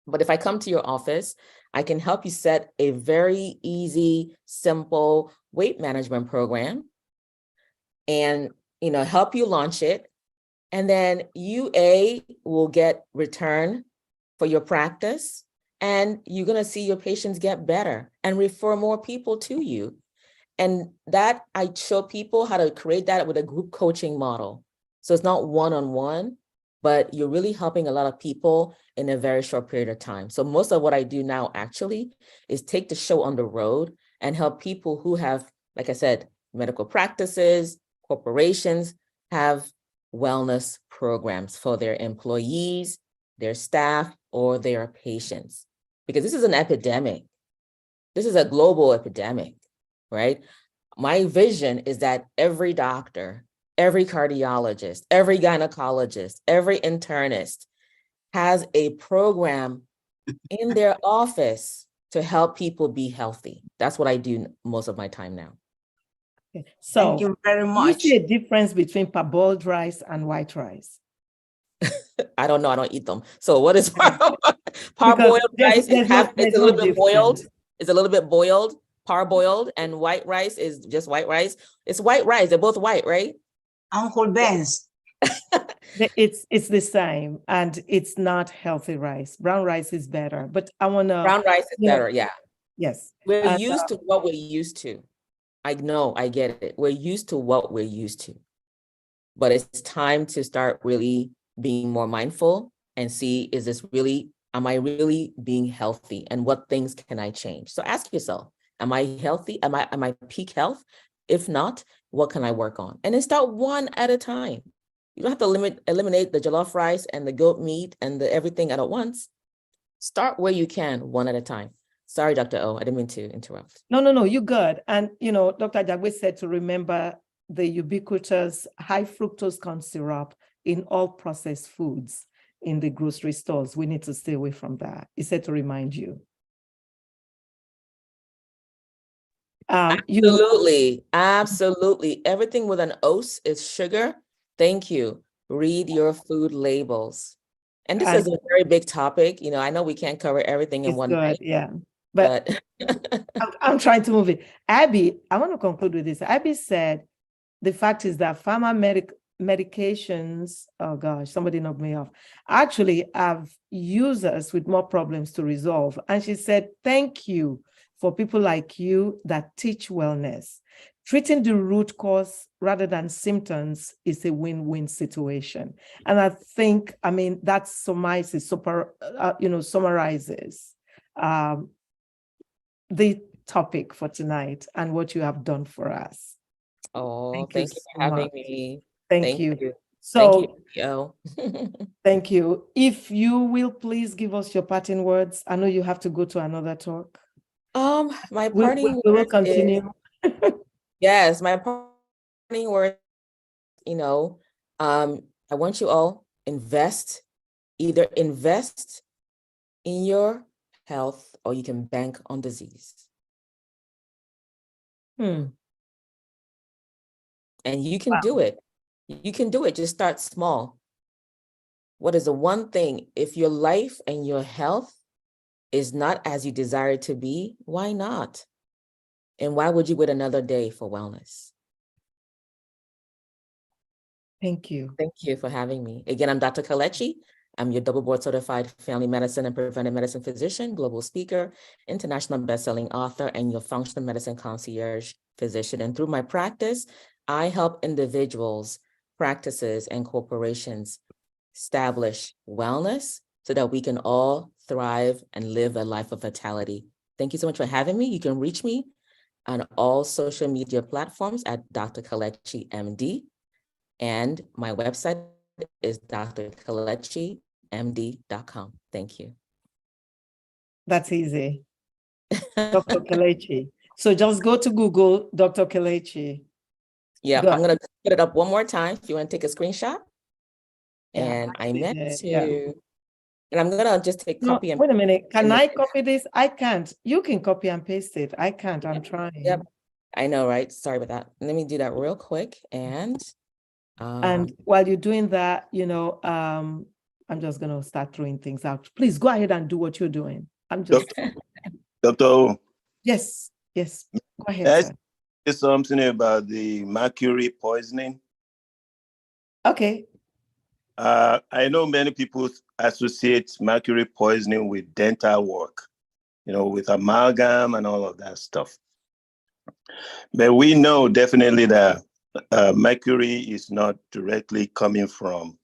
But if I come to your office, I can help you set a very easy, simple weight management program and, you know, help you launch it. And then you will get return for your practice, and you're going to see your patients get better and refer more people to you. And that I show people how to create that with a group coaching model. So it's not one-on-one, but you're really helping a lot of people in a very short period of time. So most of what I do now actually is take the show on the road and help people who have, like I said, medical practices, corporations have wellness programs for their employees, their staff, or their patients. Because this is an epidemic. This is a global epidemic, right? My vision is that every doctor, every cardiologist, every gynecologist, every internist has a program in their office to help people be healthy. That's what I do most of my time now. Okay. So thank you very much. You see a difference between parboiled rice and white rice? I don't know. I don't eat them. So what is parboiled rice? It's a little bit boiled. It's a little bit boiled, parboiled, and white rice is just white rice. It's white rice. They're both white, right? Uncle Ben's. It's the same, and it's not healthy rice. Brown rice is better, but I want to. Brown rice is better, yeah. Yes. We're used to what we're used to. I know, I get it. We're used to what we're used to. But it's time to start really being more mindful and see, am I really being healthy? And what things can I change? So ask yourself, am I healthy? Am I peak health? If not, what can I work on? And then start one at a time. You don't have to eliminate the jollof rice and the goat meat and everything at once. Start where you can, one at a time. Sorry, Dr. O, I didn't mean to interrupt. No, you're good. And, Dr. Jagwe said to remember the ubiquitous high fructose corn syrup in all processed foods in the grocery stores. We need to stay away from that. He said to remind you. Absolutely. Everything with an os is sugar. Thank you. Read your food labels. And this is a very big topic. I know we can't cover everything in one night. Yeah. But I'm trying to move it. Abby, I want to conclude with this. Abby said, the fact is that pharma medications, oh gosh, somebody knocked me off, actually have users with more problems to resolve. And she said, thank you for people like you that teach wellness. Treating the root cause rather than symptoms is a win-win situation. And I think, that summarizes the topic for tonight and what you have done for us. Oh, thank you for having me. Thank you. So, thank you. Thank you. If you will please give us your parting words. I know you have to go to another talk. My parting we will continue. Yes, my parting word, I want you all either invest in your health or you can bank on disease. And you can do it. You can do it. Just start small. What is the one thing? If your life and your health is not as you desire it to be, why not? And why would you wait another day for wellness? Thank you. Thank you for having me. Again, I'm Dr. Kelechi. I'm your double board certified family medicine and preventive medicine physician, global speaker, international best-selling author, and your functional medicine concierge physician. And through my practice, I help individuals, practices, and corporations establish wellness so that we can all thrive and live a life of vitality. Thank you so much for having me. You can reach me on all social media platforms at Dr. Kelechi MD. And my website is drkelechimd.com. Thank you. That's easy. Dr. Kelechi. So just go to Google, Dr. Kelechi. Yeah, I'm going to put it up one more time if you want to take a screenshot. Yeah, And I meant to, yeah. And I'm going to just take copy and wait a minute. Can I copy this? I can't. You can copy and paste it. I can't. I'm trying. Yep. I know, right? Sorry about that. Let me do that real quick. And while you're doing that, I'm just going to start throwing things out. Please go ahead and do what you're doing. I'm just. Dr. Yes. Go ahead, sir. Say something about the mercury poisoning. Okay. I know many people associate mercury poisoning with dental work, with amalgam and all of that stuff. But we know definitely that mercury is not directly coming from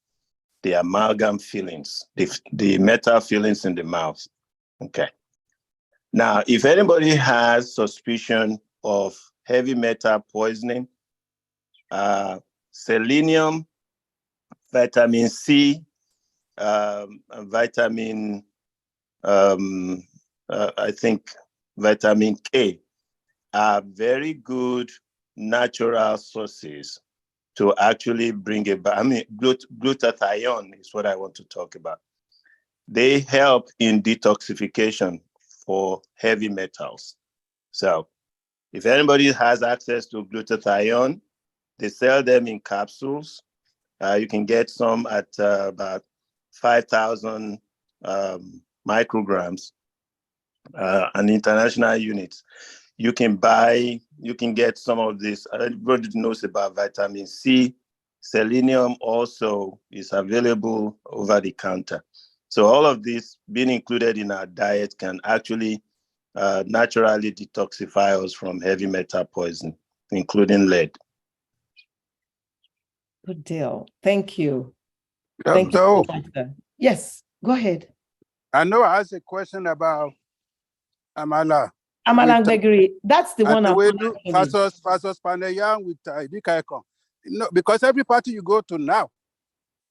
the amalgam fillings, the metal fillings in the mouth. Okay. Now, if anybody has suspicion of heavy metal poisoning, selenium, vitamin C, vitamin, I think vitamin K are very good natural sources to actually bring about. Glutathione is what I want to talk about. They help in detoxification for heavy metals. So if anybody has access to glutathione, they sell them in capsules. You can get some at about 5,000 micrograms, an international units. You can get some of this. Everybody knows about vitamin C. Selenium also is available over the counter. So all of this being included in our diet can actually naturally detoxify us from heavy metal poison, including lead. Good deal. Thank you. Thank you so much, sir. Yes, go ahead. I know I asked a question about amala. Amala Gbegiri, that's the one the I'm way do versus Panayam with Idikaikon. Because every party you go to now,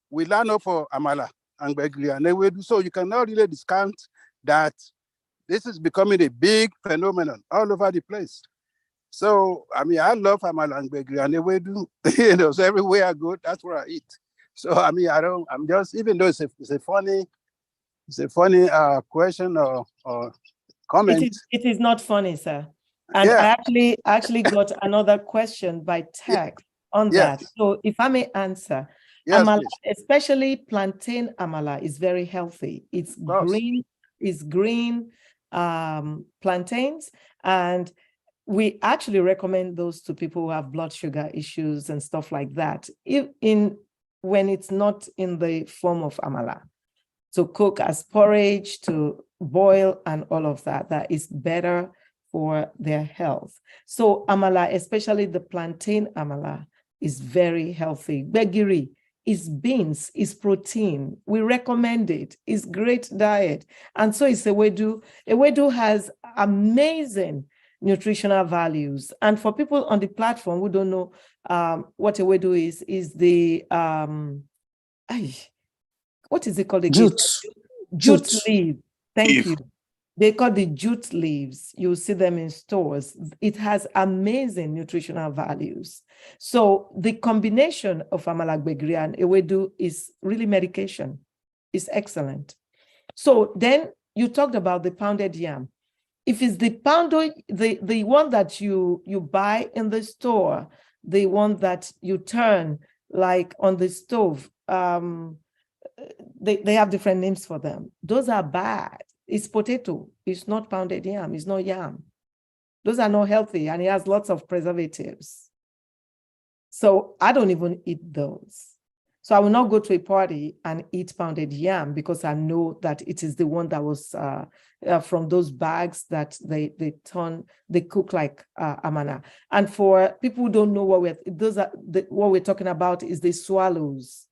we learn up for amala and Gbegiri and Ewedu. So you cannot really discount that this is becoming a big phenomenon all over the place. So, I mean, I love amala and Gbegiri and Ewedu. So everywhere I go, that's where I eat. So, I mean, I'm just, even though it's a funny question or comment. It is not funny, sir. And I actually got another question by text on that. So if I may answer, amala, especially plantain amala, is very healthy. It's green plantains, and we actually recommend those to people who have blood sugar issues and stuff like that, when it's not in the form of amala. To cook as porridge, to boil, and all of that, that is better for their health. So amala, especially the plantain amala, is very healthy. Gbegiri is beans, is protein. We recommend it. It's great diet. And so is ewedu. Ewedu has amazing nutritional values. And for people on the platform who don't know what ewedu is the what is it called again? Jute leaf. Thank you. They call the jute leaves. You'll see them in stores. It has amazing nutritional values. So the combination of amala gbegiri and ewedu is really medication. It's excellent. So then you talked about the pounded yam. If it's the the one that you buy in the store, the one that you turn like on the stove. They have different names for them. Those are bad. It's potato. It's not pounded yam. It's not yam. Those are not healthy, and it has lots of preservatives. So I don't even eat those. So I will not go to a party and eat pounded yam because I know that it is the one that was from those bags that they cook like amana. And for people who don't know what we're talking about is the swallows.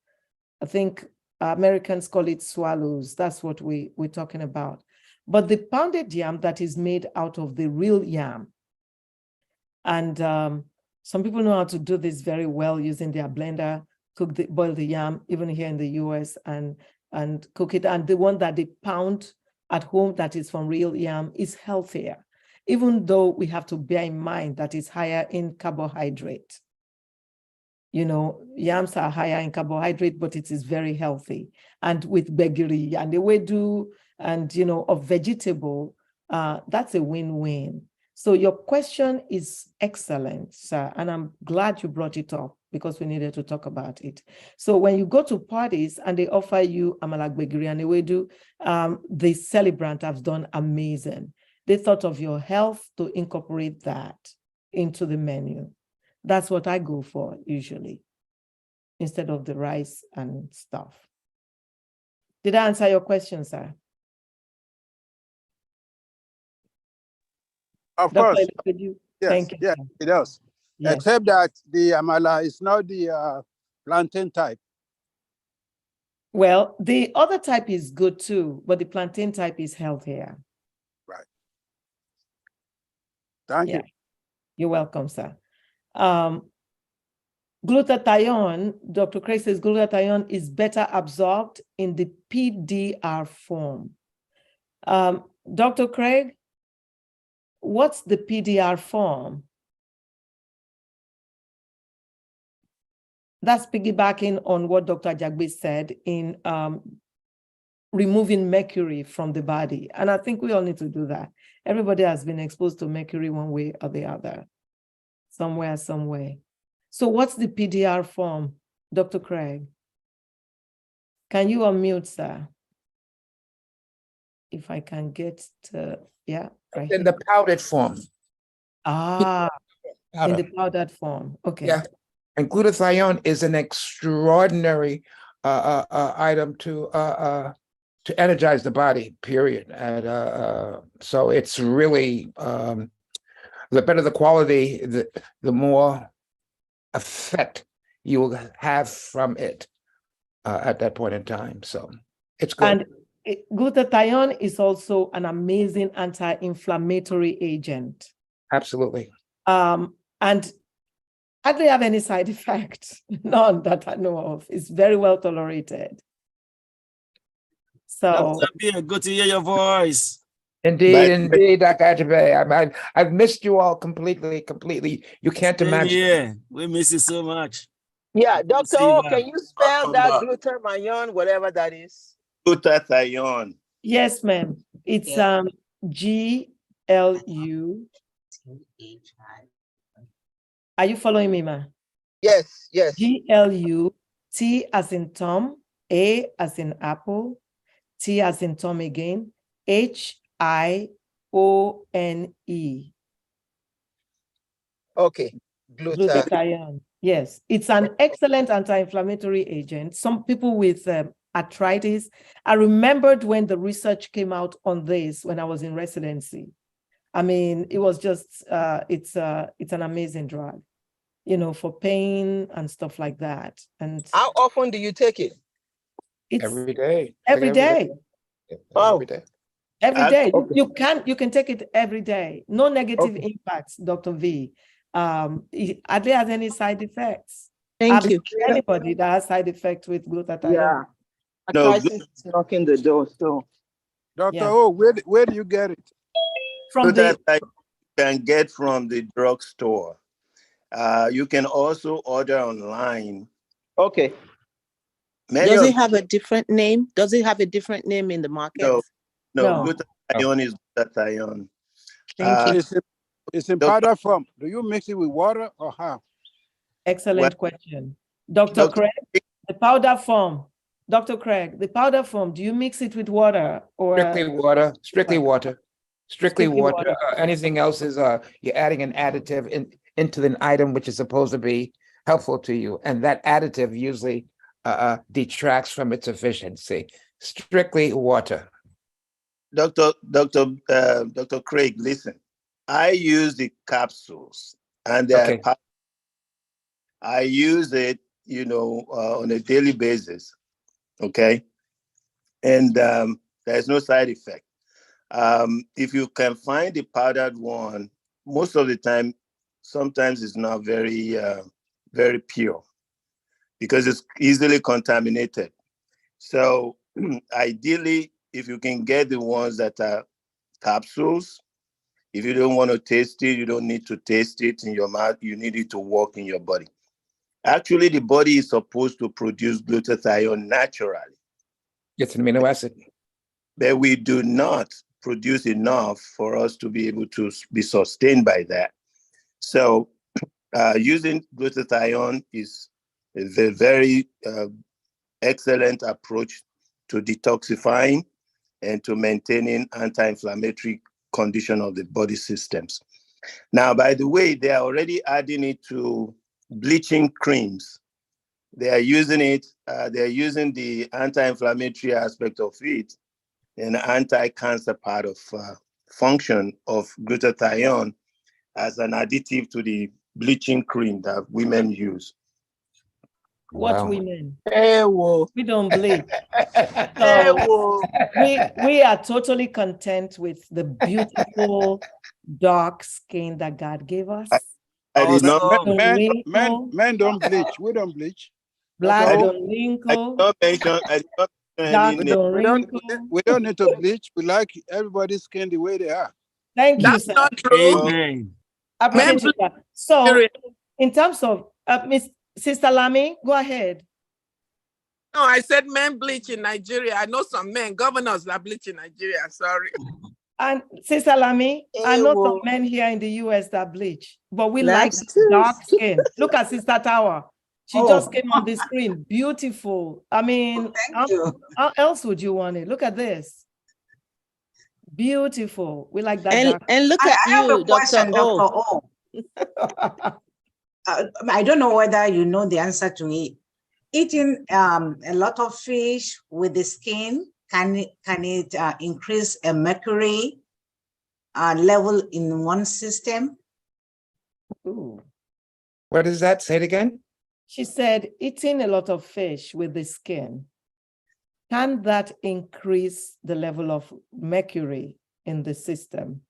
I think Americans call it swallows. That's what we're talking about. But the pounded yam that is made out of the real yam, and some people know how to do this very well using their blender, boil the yam, even here in the US, and cook it. And the one that they pound at home that is from real yam is healthier, even though we have to bear in mind that it's higher in carbohydrate. You know, yams are higher in carbohydrate, but it is very healthy. And with begiri and the wedu and, you know, of vegetable, that's a win-win. So your question is excellent, sir, and I'm glad you brought it up because we needed to talk about it. So when you go to parties and they offer you amala gbegiri and ewedu, the celebrant has done amazing. They thought of your health to incorporate that into the menu. That's what I go for usually, instead of the rice and stuff. Did I answer your question, sir? Of Dr. course. Yes, Thank you. Yes, it does. Yes. Except that the amala is not the plantain type. Well, the other type is good too, but the plantain type is healthier. Right. Thank you. You're welcome, sir. Glutathione, Dr. Craig says glutathione is better absorbed in the PDR form. Dr. Craig, what's the PDR form? That's piggybacking on what Dr. Jagbe said in removing mercury from the body. And I think we all need to do that. Everybody has been exposed to mercury one way or the other, somewhere, some way. So what's the PDR form, Dr. Craig? Can you unmute, sir? If I can get to, yeah. Right in the powdered form. Ah, in the powdered form, okay. Yeah, and glutathione is an extraordinary item to energize the body, period. And so it's really, the better the quality, the more effect you will have from it at that point in time. So it's good. And glutathione is also an amazing anti-inflammatory agent. Absolutely. And I don't have any side effects, none that I know of. It's very well tolerated. So good to hear your voice. Indeed, Dr. Ajabe. I've missed you all completely. You can't imagine. Yeah, we miss you so much. Yeah, Dr. O, can you spell that glutathione, whatever that is? Glutathione. Yes, ma'am. It's GLU. Are you following me, ma? Yes, yes. GLU, T as in Tom, A as in Apple, T as in Tom again, HIONE. Okay. Glutathione. Yes, it's an excellent anti-inflammatory agent. Some people with arthritis. I remembered when the research came out on this when I was in residency. I mean, it was just it's an amazing drug, you know, for pain and stuff like that. And how often do you take it? It's every day. Every day. Every day. Every day. You can take it every day. No negative impacts, Dr. V. It hardly has any side effects. Thank you. Anybody that has side effects with glutathione. Yeah. Arthritis is knocking the door. So, Dr. O, where do you get it? From that you can get from the drugstore. You can also order online. Okay. Does it have a different name? Does it have a different name in the market? No. Glutathione is glutathione. Thank you. It's in powder form. Do you mix it with water or how? Excellent question. Dr. Craig, the powder form. Dr. Craig, the powder form, do you mix it with water or? Strictly water, strictly water, strictly water. Anything else is you're adding an additive into an item which is supposed to be helpful to you. And that additive usually detracts from its efficiency. Strictly water. Dr. Craig, listen, I use the capsules and I use it, on a daily basis. Okay. And there's no side effect. If you can find the powdered one, most of the time, sometimes it's not very, very pure because it's easily contaminated. So ideally, if you can get the ones that are capsules, if you don't want to taste it, you don't need to taste it in your mouth. You need it to work in your body. Actually, the body is supposed to produce glutathione naturally. It's an amino acid. But we do not produce enough for us to be able to be sustained by that. So using glutathione is a very excellent approach to detoxifying and to maintaining anti-inflammatory condition of the body systems. Now, by the way, they are already adding it to bleaching creams. They are using it, they're using the anti-inflammatory aspect of it and anti-cancer part of function of glutathione as an additive to the bleaching cream that women use. What women? Hey, whoa. We don't bleach. Hey, whoa. we are totally content with the beautiful dark skin that God gave us. I did not. Men don't bleach. We don't bleach. Black don't wrinkle. Dark don't wrinkle. We don't need to bleach. We like everybody's skin the way they are. Thank you, That's sir. not true. Amen. I appreciate you, sir. So, in terms of Miss Sister Lami, go ahead. No, I said men bleach in Nigeria. I know some men, governors that bleach in Nigeria. Sorry. And Sister Lami, I know some men here in the US that bleach, but we like dark skin. Look at Sister Tower. She just came on the screen. Beautiful. I mean, how else would you want it? Look at this. Beautiful. We like that. And look at you, Dr. O. I don't know whether you know the answer to it. Eating a lot of fish with the skin, can it increase a mercury level in one system? Ooh. What is that? Say it again. She said, eating a lot of fish with the skin, can that increase the level of mercury in the system?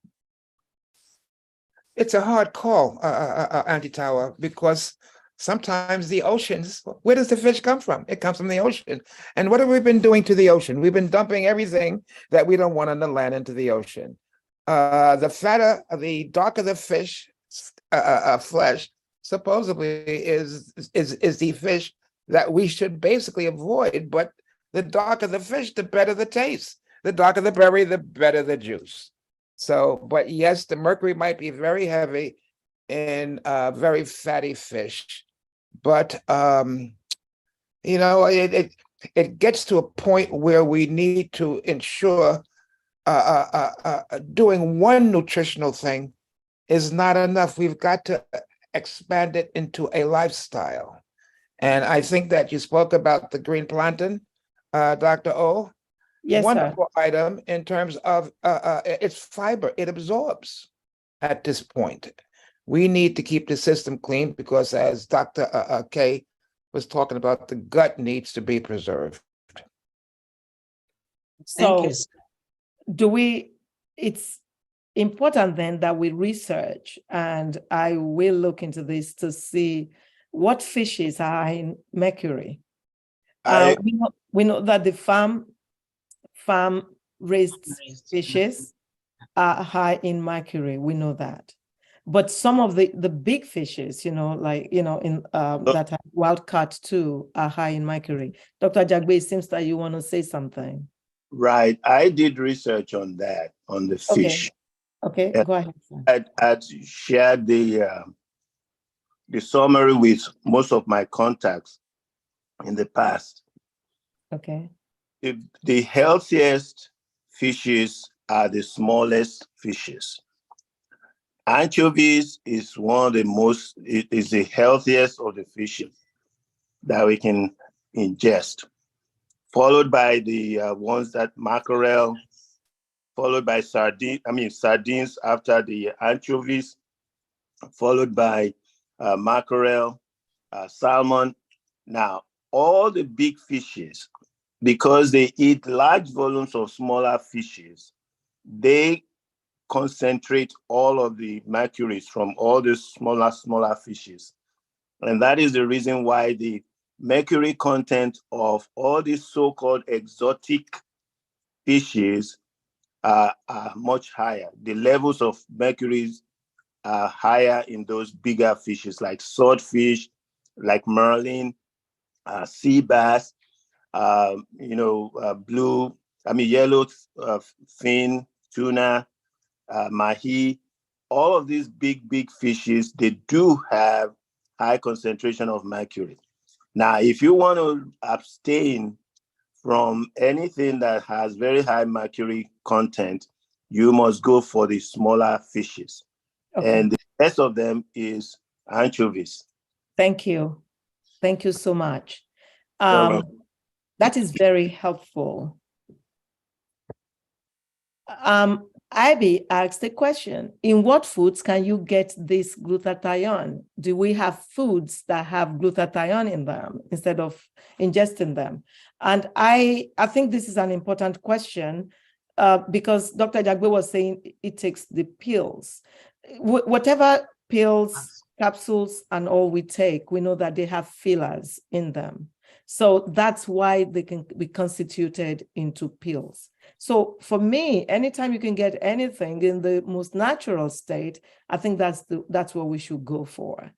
It's a hard call, Auntie Tower, because sometimes the oceans, where does the fish come from? It comes from the ocean. And what have we been doing to the ocean? We've been dumping everything that we don't want on the land into the ocean. The darker the fish flesh, supposedly is the fish that we should basically avoid. But the darker the fish, the better the taste. The darker the berry, the better the juice. So, but yes, the mercury might be very heavy in very fatty fish. But, it gets to a point where we need to ensure doing one nutritional thing is not enough. We've got to expand it into a lifestyle. And I think that you spoke about the green plantain, Dr. O. Yes, wonderful item in terms of its fiber. It absorbs at this point. We need to keep the system clean because, as Dr. K was talking about, the gut needs to be preserved. So it's important then that we research, and I will look into this to see what fishes are in mercury. We know that the farm-raised fishes are high in mercury. We know that. But some of the big fishes, that have wild caught too, are high in mercury. Dr. Jagbe, it seems that you want to say something. Right. I did research on that, on the fish. Okay, go ahead. I'd shared the summary with most of my contacts. in the past. Okay. The healthiest fishes are the smallest fishes. Anchovies is one of the most, it is the healthiest of the fishes that we can ingest, followed by the ones that mackerel, followed by sardines after the anchovies, followed by mackerel, salmon. Now, all the big fishes, because they eat large volumes of smaller fishes, they concentrate all of the mercuries from all the smaller fishes. And that is the reason why the mercury content of all these so-called exotic fishes are much higher. The levels of mercury are higher in those bigger fishes like swordfish, like marlin, sea bass, yellow fin, tuna, mahi. All of these big fishes, they do have high concentration of mercury. Now, if you want to abstain from anything that has very high mercury content, you must go for the smaller fishes. Okay. And the best of them is anchovies. Thank you. Thank you so much. That is very helpful. Ivy asked a question. In what foods can you get this glutathione? Do we have foods that have glutathione in them instead of ingesting them? And I think this is an important question because Dr. Jagbe was saying it takes the pills. Whatever pills, capsules, and all we take, we know that they have fillers in them. So that's why they can be constituted into pills. So for me, anytime you can get anything in the most natural state, I think that's what we should go for.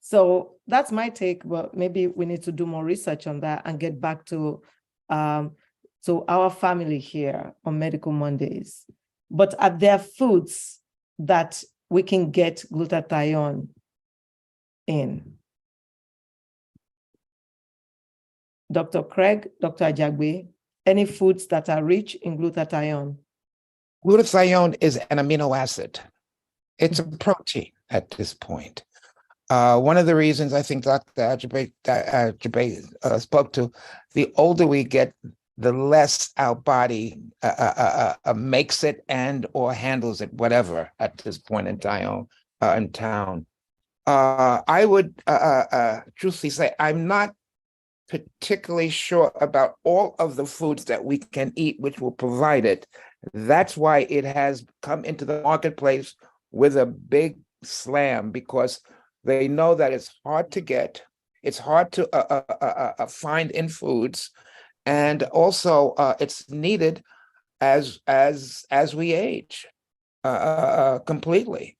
So that's my take, but maybe we need to do more research on that and get back to our family here on Medical Mondays. But are there foods that we can get glutathione in? Dr. Craig, Dr. Ajagbe, any foods that are rich in glutathione? Glutathione is an amino acid. It's a protein at this point. One of the reasons I think Dr. Ajagbe spoke to, the older we get, the less our body makes it and or handles it, whatever, at this point in time. I would truthfully say I'm not particularly sure about all of the foods that we can eat which will provide it. That's why it has come into the marketplace with a big slam, because they know that it's hard to get, it's hard to find in foods, and also it's needed as we age completely.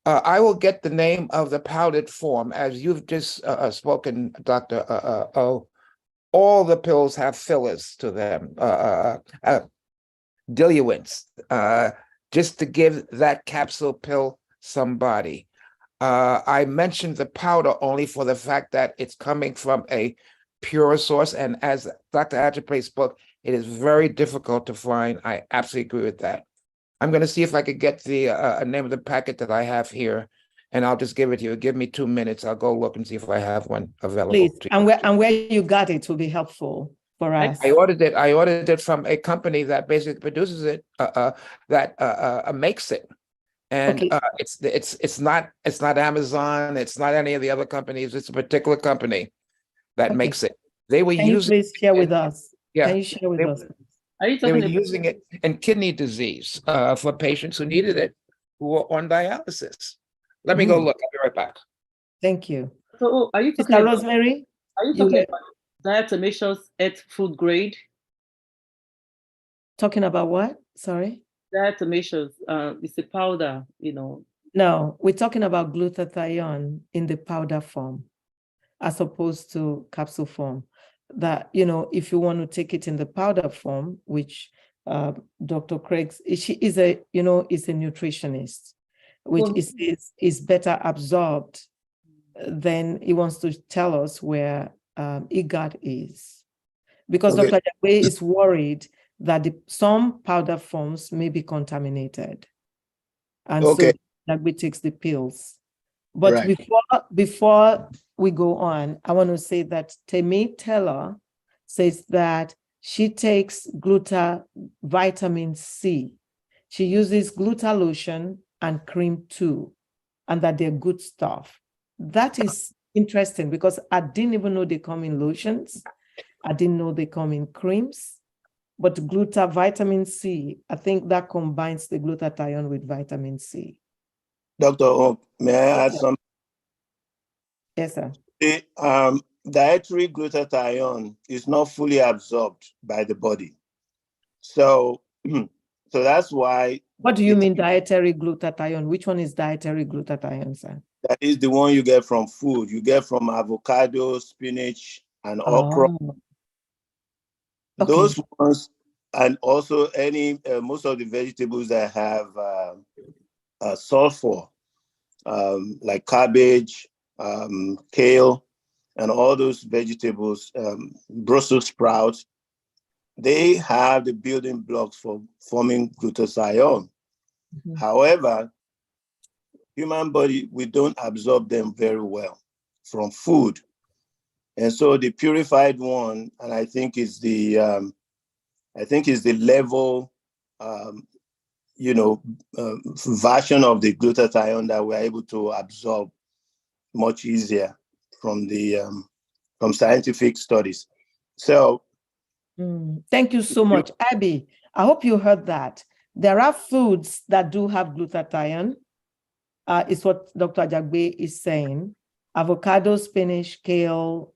I will get the name of the powdered form, as you've just spoken, Dr. O. All the pills have fillers to them, diluents, just to give that capsule pill somebody. I mentioned the powder only for the fact that it's coming from a pure source, and as Dr. Ajagbe spoke, it is very difficult to find. I absolutely agree with that. I'm going to see if I could get the name of the packet that I have here, and I'll just give it to you. Give me 2 minutes. I'll go look and see if I have one available. Please, and where you got it will be helpful for us. I ordered it from a company that basically produces it, that makes it, and okay. It's not Amazon. It's not any of the other companies. It's a particular company that makes it. They were using. Please share with us. Yeah, can you share with us? They were using it in kidney disease for patients who needed it, who were on dialysis. Let me go look. I'll be right back. Thank you. So, are you talking about Rosemary? Are you talking about diatomaceous earth food grade? Talking about what? Sorry. Diatomaceous. It's a powder, you know. No, we're talking about glutathione in the powder form, as opposed to capsule form. That, you know, if you want to take it in the powder form, which Dr. Craig, she is a nutritionist, which is better absorbed, then he wants to tell us where IGAD is. Because Okay. Dr. Jagbe is worried that some powder forms may be contaminated. And Okay. so Jagbe takes the pills. But Right. before we go on, I want to say that Temi Teller says that she takes vitamin C. She uses glutathione and cream too, and that they're good stuff. That is interesting because I didn't even know they come in lotions. I didn't know they come in creams. But vitamin C, I think that combines the glutathione with vitamin C. Dr. O, may I add something? Yes, sir. The dietary glutathione is not fully absorbed by the body. So, so that's why. What do you mean dietary glutathione? Which one is dietary glutathione, sir? That is the one you get from food. You get from avocado, spinach, and okra. Okay. Those ones, and also most of the vegetables that have sulfur, like cabbage, kale, and all those vegetables, Brussels sprouts, they have the building blocks for forming glutathione. Mm-hmm. However, human body, we don't absorb them very well from food. And so the purified one, and I think is the level, version of the glutathione that we're able to absorb much easier from scientific studies. So, thank you so much, Abby. I hope you heard that. There are foods that do have glutathione. Is what Dr. Jagbe is saying. Avocado, spinach, kale,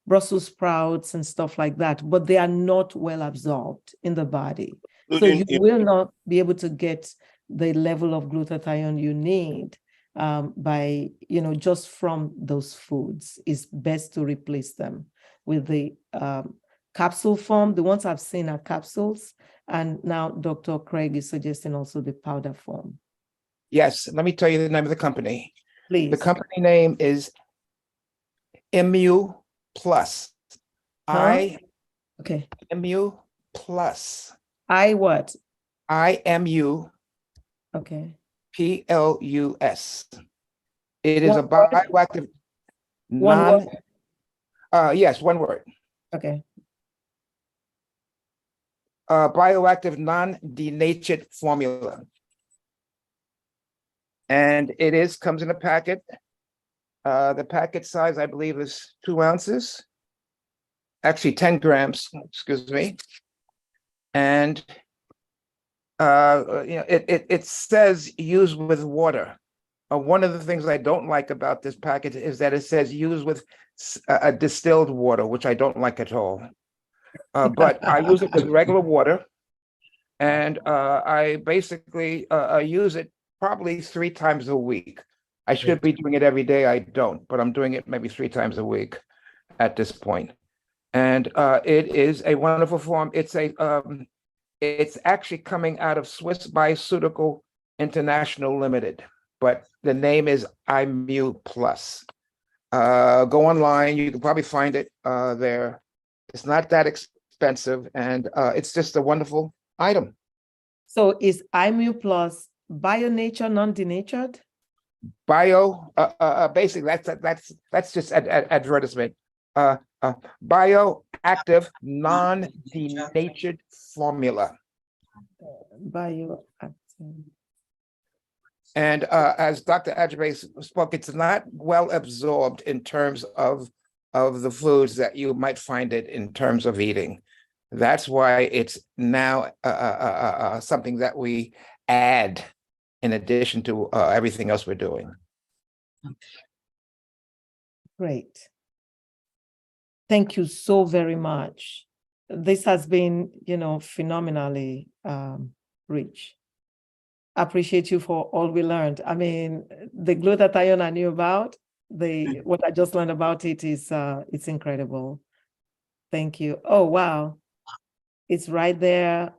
Brussels sprouts, and stuff like that, but they are not well absorbed in the body. So you will not be able to get the level of glutathione you need by, just from those foods. It's best to replace them with the capsule form. The ones I've seen are capsules. And now Dr. Craig is suggesting also the powder form. Yes, let me tell you the name of the company. Please. The company name is MU Plus. Okay. MU Plus. I what? IMU. Okay. PLUS. It is a bioactive One word? Yes, one word. Okay. Bioactive non-denatured formula. And it comes in a packet. The packet size, I believe, is 2 ounces. Actually, 10 grams, excuse me. And it says use with water. One of the things I don't like about this packet is that it says use with a distilled water, which I don't like at all. But I use it with regular water. And I basically use it probably 3 times a week. I should be doing it every day. I don't, but I'm doing it maybe 3 times a week at this point. And it is a wonderful form. It's actually coming out of Swiss Bioceutical International Limited, but the name is IMU Plus. Go online, you can probably find it there. It's not that expensive, and it's just a wonderful item. So is IMU Plus bio-nature, non-denatured? Basically, that's just advertisement. Bioactive, non-denatured formula. Bioactive. And as Dr. Ajay spoke, it's not well absorbed in terms of the foods that you might find it in terms of eating. That's why it's now something that we add in addition to everything else we're doing. Great. Thank you so very much. This has been, phenomenally rich. I appreciate you for all we learned. I mean, the glutathione I knew about, what I just learned about it is it's incredible. Thank you. Oh, wow. It's right there